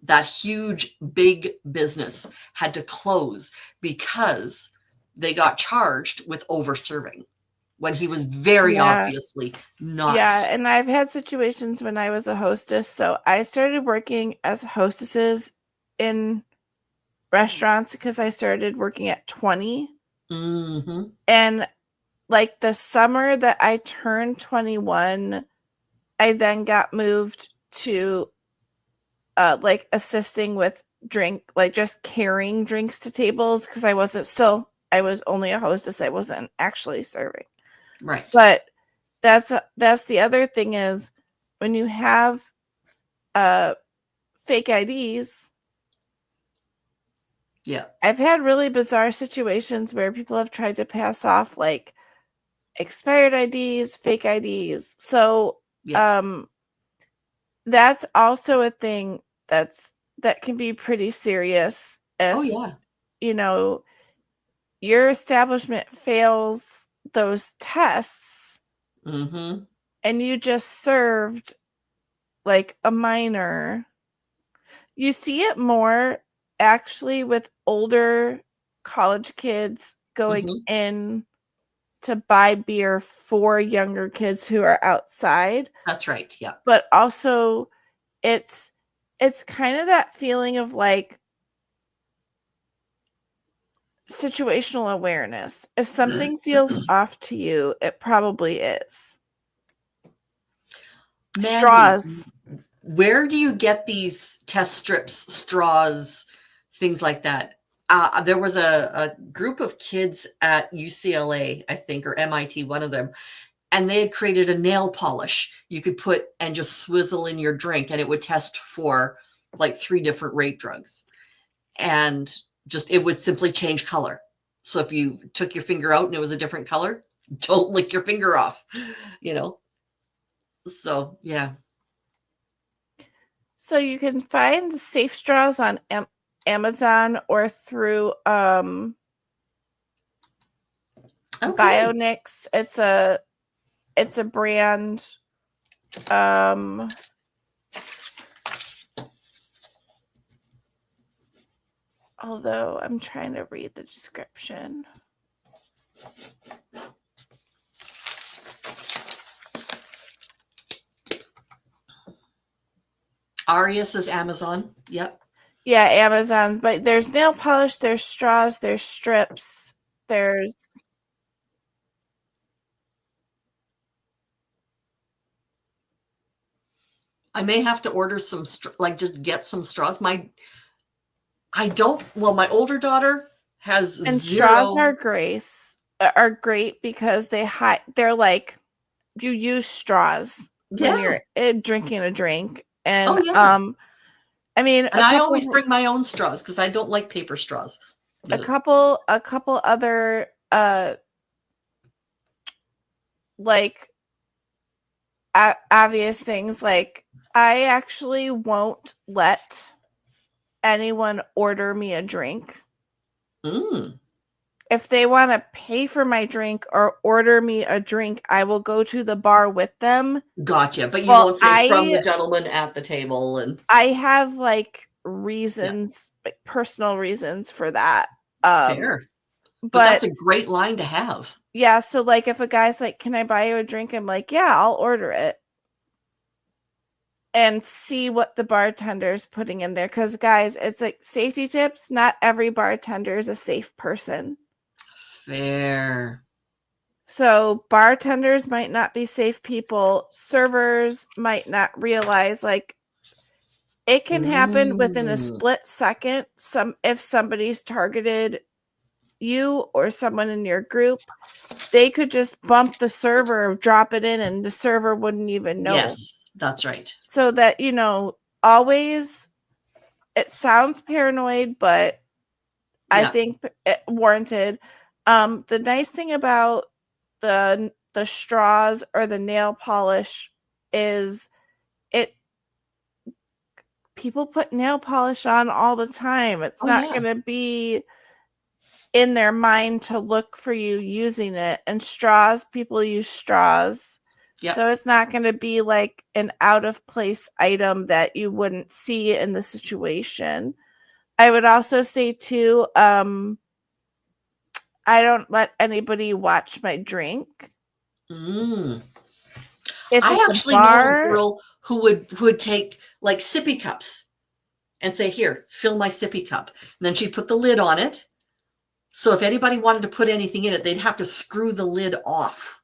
B: That huge, big business had to close because they got charged with over serving when he was very
C: Yeah.
B: obviously not.
C: Yeah, and I've had situations when I was a hostess. So I started working as hostesses in restaurants because I started working at 20.
B: Mm-hmm.
C: And like the summer that I turned 21, I then got moved to like assisting with like just carrying drinks to tables because I was only a hostess. I wasn't actually serving.
B: Right.
C: But that's the other thing is when you have fake IDs.
B: Yeah.
C: I've had really bizarre situations where people have tried to pass off like expired IDs, fake IDs. So
B: Yeah.
C: that's also a thing that can be pretty serious if
B: Oh yeah.
C: you know your establishment fails those tests
B: Mm-hmm.
C: and you just served like a minor. You see it more actually with older college kids going
B: Mm-hmm.
C: in to buy beer for younger kids who are outside,
B: That's right. Yeah.
C: but also it's kind of that feeling of like situational awareness. If something feels off to you, it probably is.
B: Mandy,
C: Straws.
B: where do you get these test strips, straws, things like that? There was a group of kids at UCLA, I think, or MIT, one of them, and they had created a nail polish you could put and just swizzle in your drink, and it would test for like 3 different rape drugs. And just it would simply change color. So if you took your finger out and it was a different color, don't lick your finger off, you know? So, yeah.
C: So you can find safe straws on Amazon or through
B: Okay.
C: Bionix. It's a brand. Although I'm trying to read the description.
B: Aria says Amazon. Yep.
C: Yeah, Amazon. But there's nail polish, there's straws, there's strips, there's
B: I may have to order some, like just get some straws. My older daughter has
C: and
B: zero.
C: straws are great because they're like you use straws when
B: Yeah.
C: you're drinking a drink. And
B: Oh, yeah.
C: I mean
B: And I always bring my own straws because I don't like paper straws.
C: a couple other like obvious things, like I actually won't let anyone order me a drink. If they want to pay for my drink or order me a drink, I will go to the bar with them.
B: Gotcha. But you won't say from the gentleman at the table. And
C: I have like reasons, like personal reasons for that.
B: fair. But that's a great line to have.
C: Yeah. So like if a guy's like, can I buy you a drink? I'm like, yeah, I'll order it. And see what the bartender's putting in there. Because guys, it's like safety tips. Not every bartender is a safe person.
B: Fair.
C: So bartenders might not be safe people. Servers might not realize, like, it can happen within a
B: Mm.
C: split second. If somebody's targeted you or someone in your group, they could just bump the server, drop it in, and the server wouldn't even know.
B: Yes, that's right.
C: So that, always, it sounds paranoid, but I
B: Yeah.
C: think it warranted. The nice thing about the straws or the nail polish is it people put nail polish on all the time. It's
B: Oh,
C: not
B: yeah.
C: going to be in their mind to look for you using it. And straws, people use straws.
B: Yep.
C: So it's not going to be like an out of place item that you wouldn't see in the situation. I would also say too, I don't let anybody watch my drink.
B: Mm.
C: If
B: I
C: it's a
B: actually know a
C: bar,
B: girl who would take like sippy cups and say, "Here, fill my sippy cup." And then she'd put the lid on it. So if anybody wanted to put anything in it, they'd have to screw the lid off.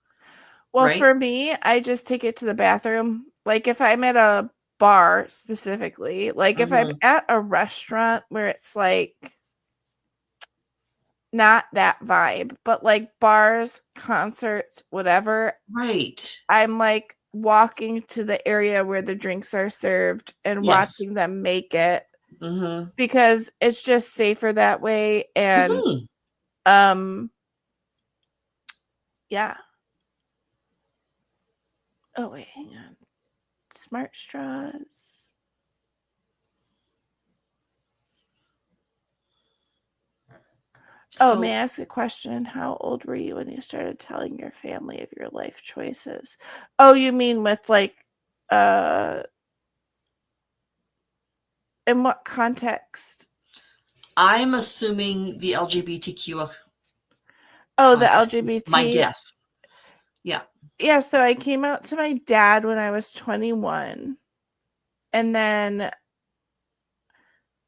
C: well,
B: Right?
C: for me, I just take it to the bathroom. Like if I'm at a bar specifically, like if I'm
B: Mhm.
C: at a restaurant where it's like not that vibe, but like bars, concerts, whatever,
B: Right.
C: I'm like walking to the area where the drinks are served and
B: Yes.
C: watching them make it
B: Mhm.
C: because it's just safer that way. And
B: Mhm.
C: yeah. Oh wait, hang on. Smart straws. Oh, may I
B: So
C: ask a question? How old were you when you started telling your family of your life choices? Oh, you mean with like uh in what context?
B: I'm assuming the LGBTQ
C: Oh, the
B: context. My
C: LGBT.
B: guess. Yeah.
C: Yeah, so I came out to my dad when I was 21. And then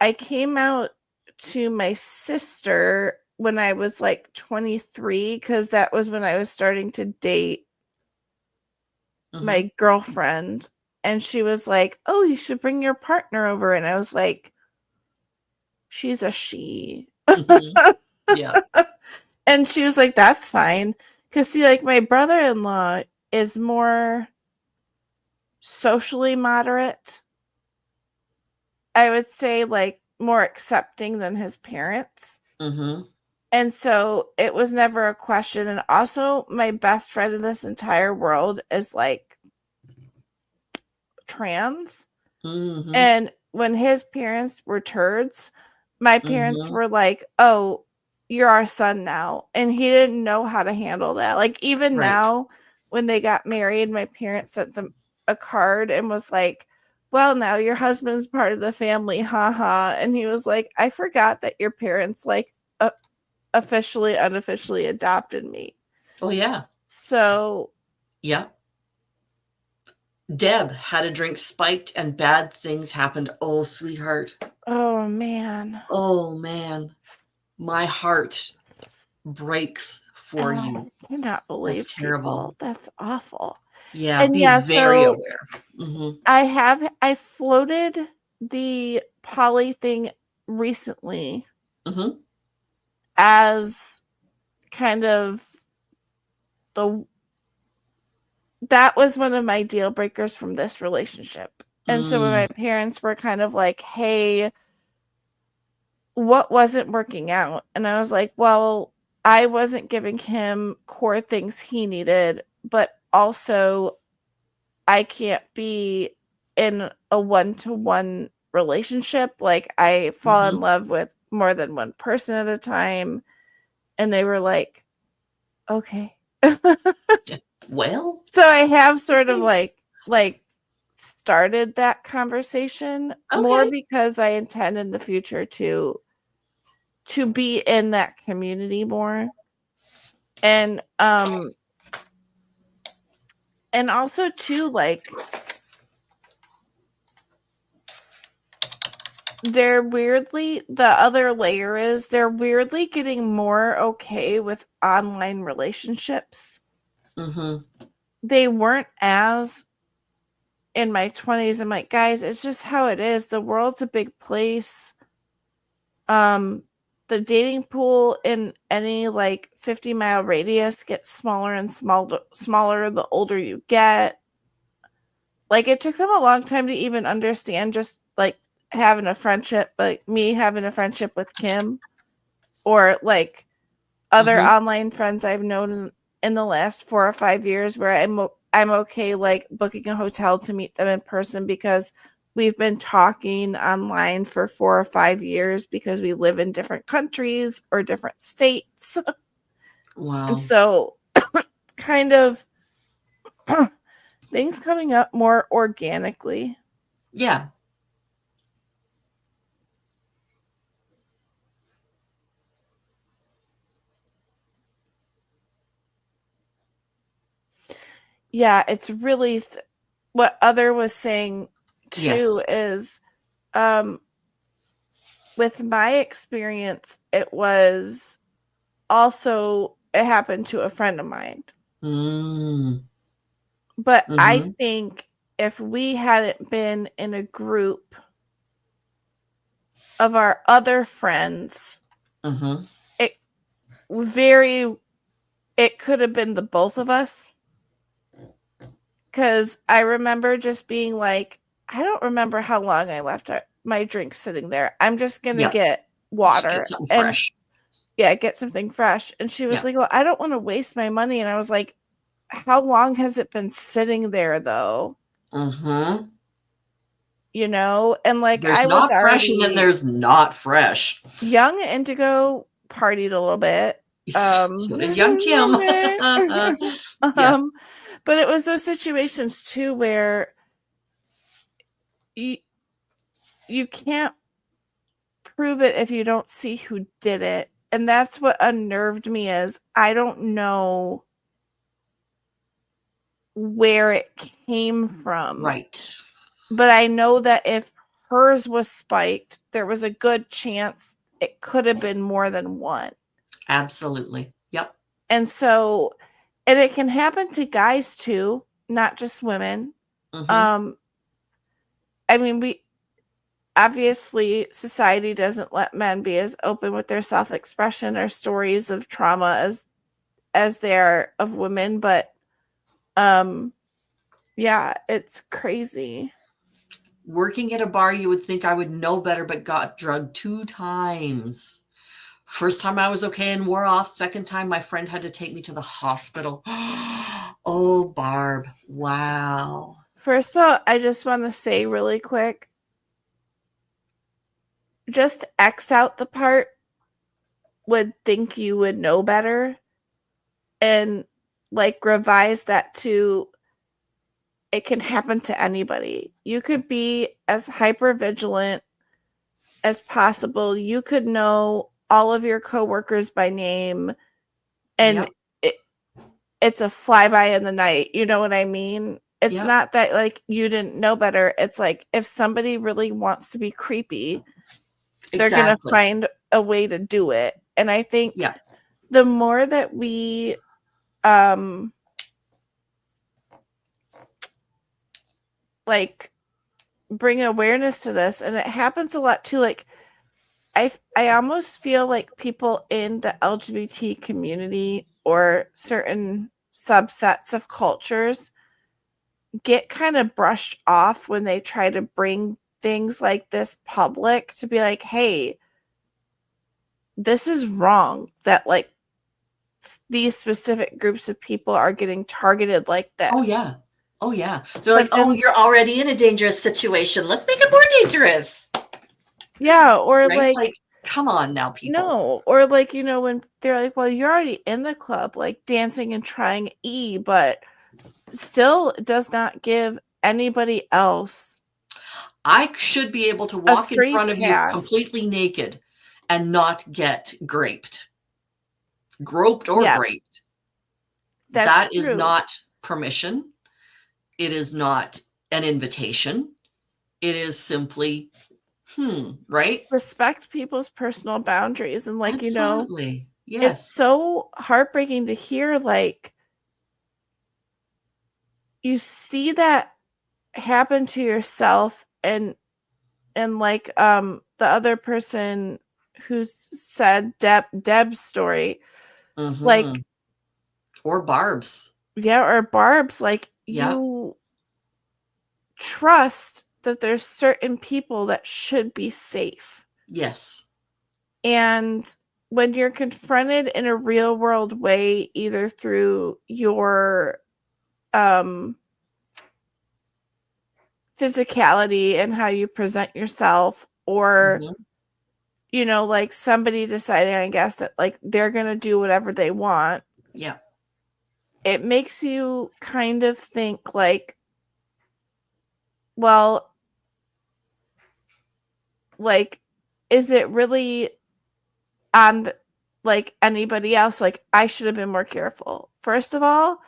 C: I came out to my sister when I was like 23 because that was when I was starting to date
B: Mhm.
C: my girlfriend. And she was like, "Oh, you should bring your partner over." And I was like, "She's a she."
B: Mhm. Yeah.
C: And she was like, "That's fine." Because, see, like, my brother in law is more socially moderate. I would say, like, more accepting than his parents.
B: Mhm.
C: And so it was never a question. And also, my best friend in this entire world is like trans.
B: Mhm.
C: And when his parents were turds, my parents
B: Mhm.
C: were like, "Oh, you're our son now." And he didn't know how to handle that. Like, even
B: Right.
C: now, when they got married, my parents sent them a card and was like, "Well, now your husband's part of the family, haha." And he was like, "I forgot that your parents like officially, unofficially adopted me."
B: Oh, yeah.
C: So,
B: Yeah. Deb had a drink spiked and bad things happened. Oh, sweetheart.
C: oh man.
B: Oh, man. My heart breaks for you.
C: Oh, I cannot
B: That's
C: believe
B: terrible.
C: people. That's awful.
B: Yeah,
C: And
B: be
C: yeah,
B: very
C: so
B: aware. Mhm.
C: I floated the poly thing recently
B: Mhm.
C: as kind of the that was one of my deal breakers from this relationship. And so when
B: Mm.
C: my parents were kind of like, "Hey, what wasn't working out?" And I was like, "Well, I wasn't giving him core things he needed, but also I can't be in a one-to-one relationship. Like, I fall in
B: Mhm.
C: love with more than one person at a time." And they were like, "Okay."
B: Well,
C: So I have sort of like started that conversation more
B: okay.
C: because I intend in the future to be in that community more. And and also too, like, the other layer is they're weirdly getting more okay with online relationships. they weren't as in my 20s. I'm like, guys, it's just how it is. The world's a big place. The dating pool in any like 50-mile radius gets smaller and smaller the older you get. Like, it took them a long time to even understand just like having a friendship, like me having a friendship with Kim, or like other online friends I've known in the last 4 or 5 years, where I'm okay like booking a hotel to meet them in person because we've been talking online for 4 or 5 years because we live in different countries or different states.
B: Wow.
C: And so kind of things coming up more organically.
B: Yeah.
C: Yeah, it's really what Other was saying too.
B: Yes.
C: Is with my experience, it was also, it happened to a friend of mine. But I think if we hadn't been in a group of our other friends, it could have been the both of us. Because I remember just being like, I don't remember how long I left my drink sitting there. I'm just going to get water.
B: Just get something fresh.
C: Yeah, get something fresh. And she was like, well, I don't want to waste my money. And I was like, how long has it been sitting there, though? You know? And like,
B: there's
C: I
B: not
C: was
B: fresh, and then there's not fresh.
C: Young Indigo partied a little bit.
B: So did young Kim.
C: But it was those situations too where you can't prove it if you don't see who did it. And that's what unnerved me, is I don't know where it came from.
B: Right.
C: But I know that if hers was spiked, there was a good chance it could have been more than one.
B: Absolutely. Yep.
C: And so, and it can happen to guys too, not just women. I mean, obviously society doesn't let men be as open with their self-expression or stories of trauma as they are of women, but yeah, it's crazy.
B: Working at a bar, you would think I would know better, but got drugged 2 times. First time I was okay and wore off. Second time, my friend had to take me to the hospital. Oh, Barb. Wow.
C: First of all, I just want to say really quick, just X out the part would think you would know better, and like revise that to it can happen to anybody. You could be as hyper vigilant as possible. You could know all of your coworkers by name, and it's a fly-by in the night. You know what I mean? It's not that like you didn't know better. It's like if somebody really wants to be creepy, they're going to find a way to do it. And I think the more that we like bring awareness to this, and it happens a lot too, like I almost feel like people in the LGBT community or certain subsets of cultures get kind of brushed off when they try to bring things like this public, to be like, hey, this is wrong that like these specific groups of people are getting targeted like this.
B: Oh yeah. They're like, oh, you're already in a dangerous situation, let's make it more dangerous.
C: Yeah. Or like
B: come on now, people.
C: No. Or like, you know, when they're like, well, you're already in the club, like dancing and trying E, but still does not give anybody else.
B: I should be able to walk in front of you completely naked and not get groped or graped. That is not permission. It is not an invitation. It is simply, right?
C: Respect people's personal boundaries. And like,
B: Absolutely.
C: you know, it's so heartbreaking to hear like you see that happen to yourself, and like the other person who said Deb's story, like,
B: Mm-hmm. Or Barb's.
C: yeah, or Barb's, like,
B: Yeah.
C: you trust that there's certain people that should be safe.
B: Yes.
C: And when you're confronted in a real world way, either through your physicality and how you present yourself, or
B: Mm-hmm.
C: like somebody deciding, I guess, that like they're gonna do whatever they want,
B: Yeah.
C: it makes you kind of think like, well, like, is it really on like anybody else? Like, I should have been more careful. First of all,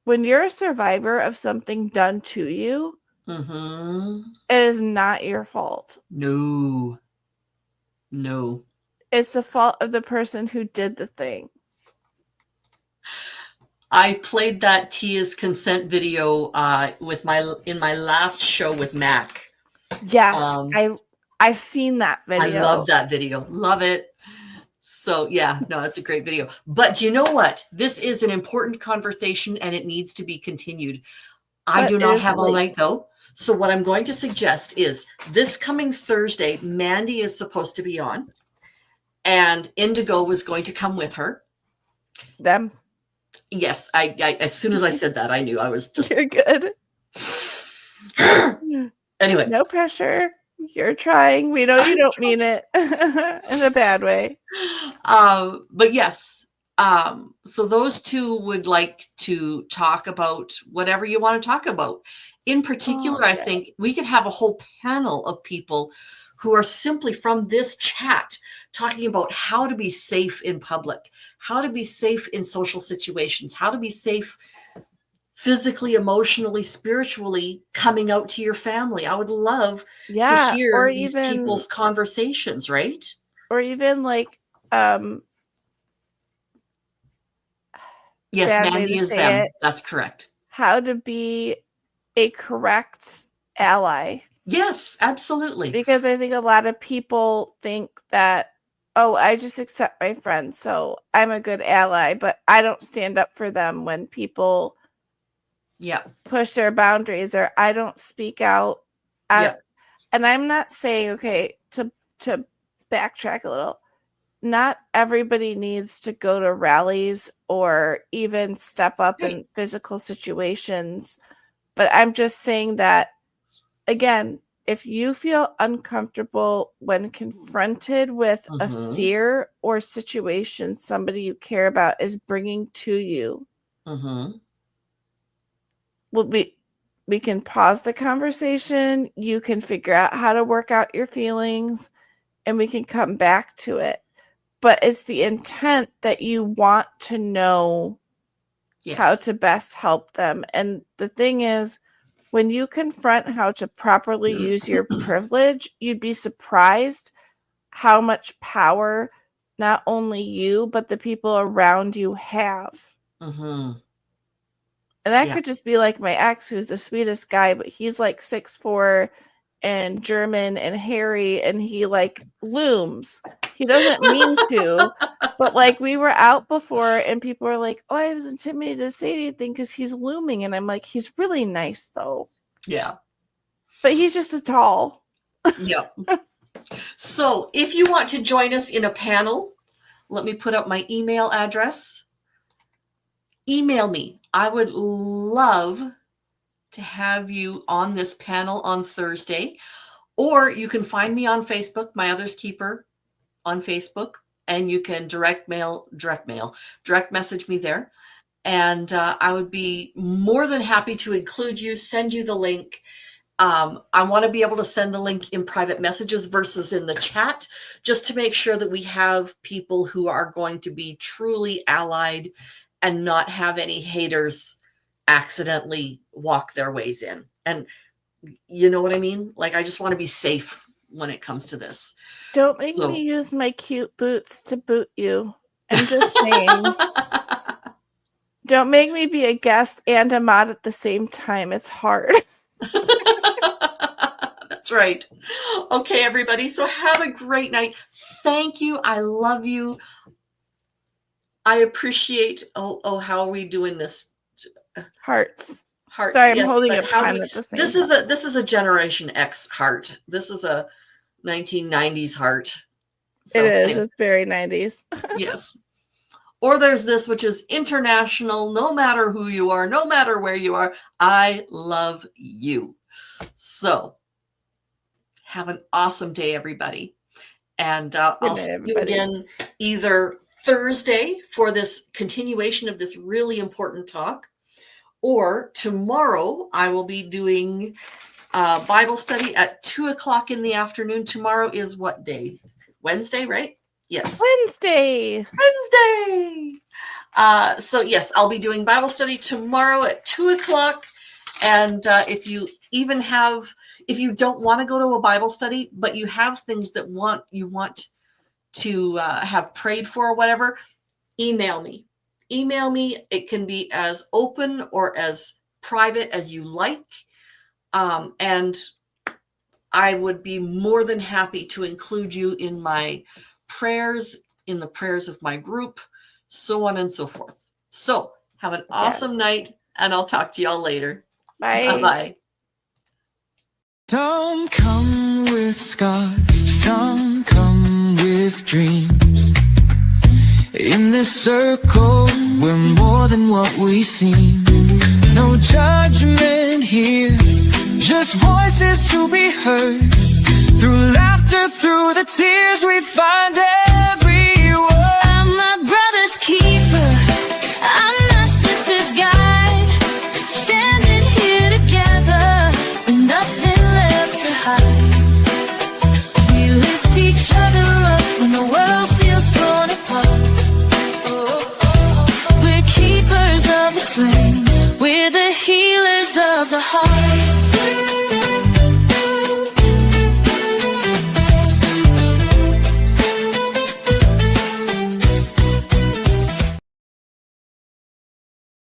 C: when you're a survivor of something done to you,
B: Mm-hmm.
C: it is not your fault.
B: No.
C: It's the fault of the person who did the thing.
B: I played that Tia's consent video in my last show with Mac.
C: Yes, I've seen that
B: I
C: video.
B: love that video. Love it. So yeah, no, that's a great video. But do you know what? This is an important conversation and it needs to be continued. I do not have all night though. So what I'm going to suggest is this coming Thursday, Mandy is supposed to be on, and Indigo was going to come with her.
C: Them.
B: Yes, I as soon as I said that, I knew I was just.
C: You're good.
B: Anyway.
C: No pressure. You're trying. We know you don't mean it in a bad way.
B: But yes. So those two would like to talk about whatever you want to talk about. In particular, I think we could have a whole panel of people who are simply from this chat talking about how to be safe in public, how to be safe in social situations, how to be safe physically, emotionally, spiritually, coming out to your family. I would love to hear these people's conversations, right?
C: Or even like,
B: yes, Mandy is them. That's correct.
C: How to be a correct ally.
B: Yes, absolutely.
C: Because I think a lot of people think that, oh, I just accept my friends, so I'm a good ally, but I don't stand up for them when people push their boundaries, or I don't speak out. And I'm not saying, okay, to backtrack a little, not everybody needs to go to rallies or even step up in physical situations. But I'm just saying that, again, if you feel uncomfortable when confronted with a fear or situation somebody you care about is bringing to you, we can pause the conversation. You can figure out how to work out your feelings, and we can come back to it. But it's the intent that you want to know how to best help them. And the thing is, when you confront how to properly use your privilege, you'd be surprised how much power not only you, but the people around you have. And that could just be like my ex, who's the sweetest guy, but he's like 6'4" and German and hairy, and he like looms. He doesn't mean to, but like we were out before and people were like, oh, I was intimidated to say anything because he's looming. And I'm like, he's really nice though.
B: Yeah.
C: But he's just a tall.
B: Yeah. So if you want to join us in a panel, let me put up my email address. Email me. I would love to have you on this panel on Thursday, or you can find me on Facebook, My Other's Keeper on Facebook, and you can direct message me there. And I would be more than happy to include you, send you the link. I want to be able to send the link in private messages versus in the chat, just to make sure that we have people who are going to be truly allied and not have any haters accidentally walk their ways in. And you know what I mean? Like, I just want to be safe when it comes to this.
C: Don't make me use my cute boots to boot you. I'm just saying. Don't make me be a guest and a mod at the same time. It's hard.
B: That's right. Okay, everybody. So have a great night. Thank you. I love you. I appreciate. Oh, how are we doing this?
C: Hearts.
B: Hearts.
C: Sorry, I'm
B: yes,
C: holding
B: but
C: a
B: how
C: pen
B: do we,
C: at the same
B: this
C: time.
B: this is a Generation X heart. This is a 1990s heart. So,
C: It is.
B: anyway,
C: It's very 90s.
B: yes. Or there's this, which is international. No matter who you are, no matter where you are, I love you. So have an awesome day, everybody. And I'll see you again either Thursday for this continuation of this really important talk, or tomorrow I will be doing Bible study at 2:00 in the afternoon. Tomorrow is what day? Wednesday, right? Yes.
C: Wednesday.
B: So yes, I'll be doing Bible study tomorrow at 2:00. And if you don't want to go to a Bible study, but you have things that you want to have prayed for or whatever, email me. It can be as open or as private as you like. And I would be more than happy to include you in my prayers, in the prayers of my group, so on and so forth. So have an awesome night, and I'll talk to y'all later.
C: Bye.
B: Bye-bye.
A: Some come with scars, some come with dreams. In this circle, we're more than what we seem. No judgment here, just voices to be heard. Through laughter, through the tears, we find it.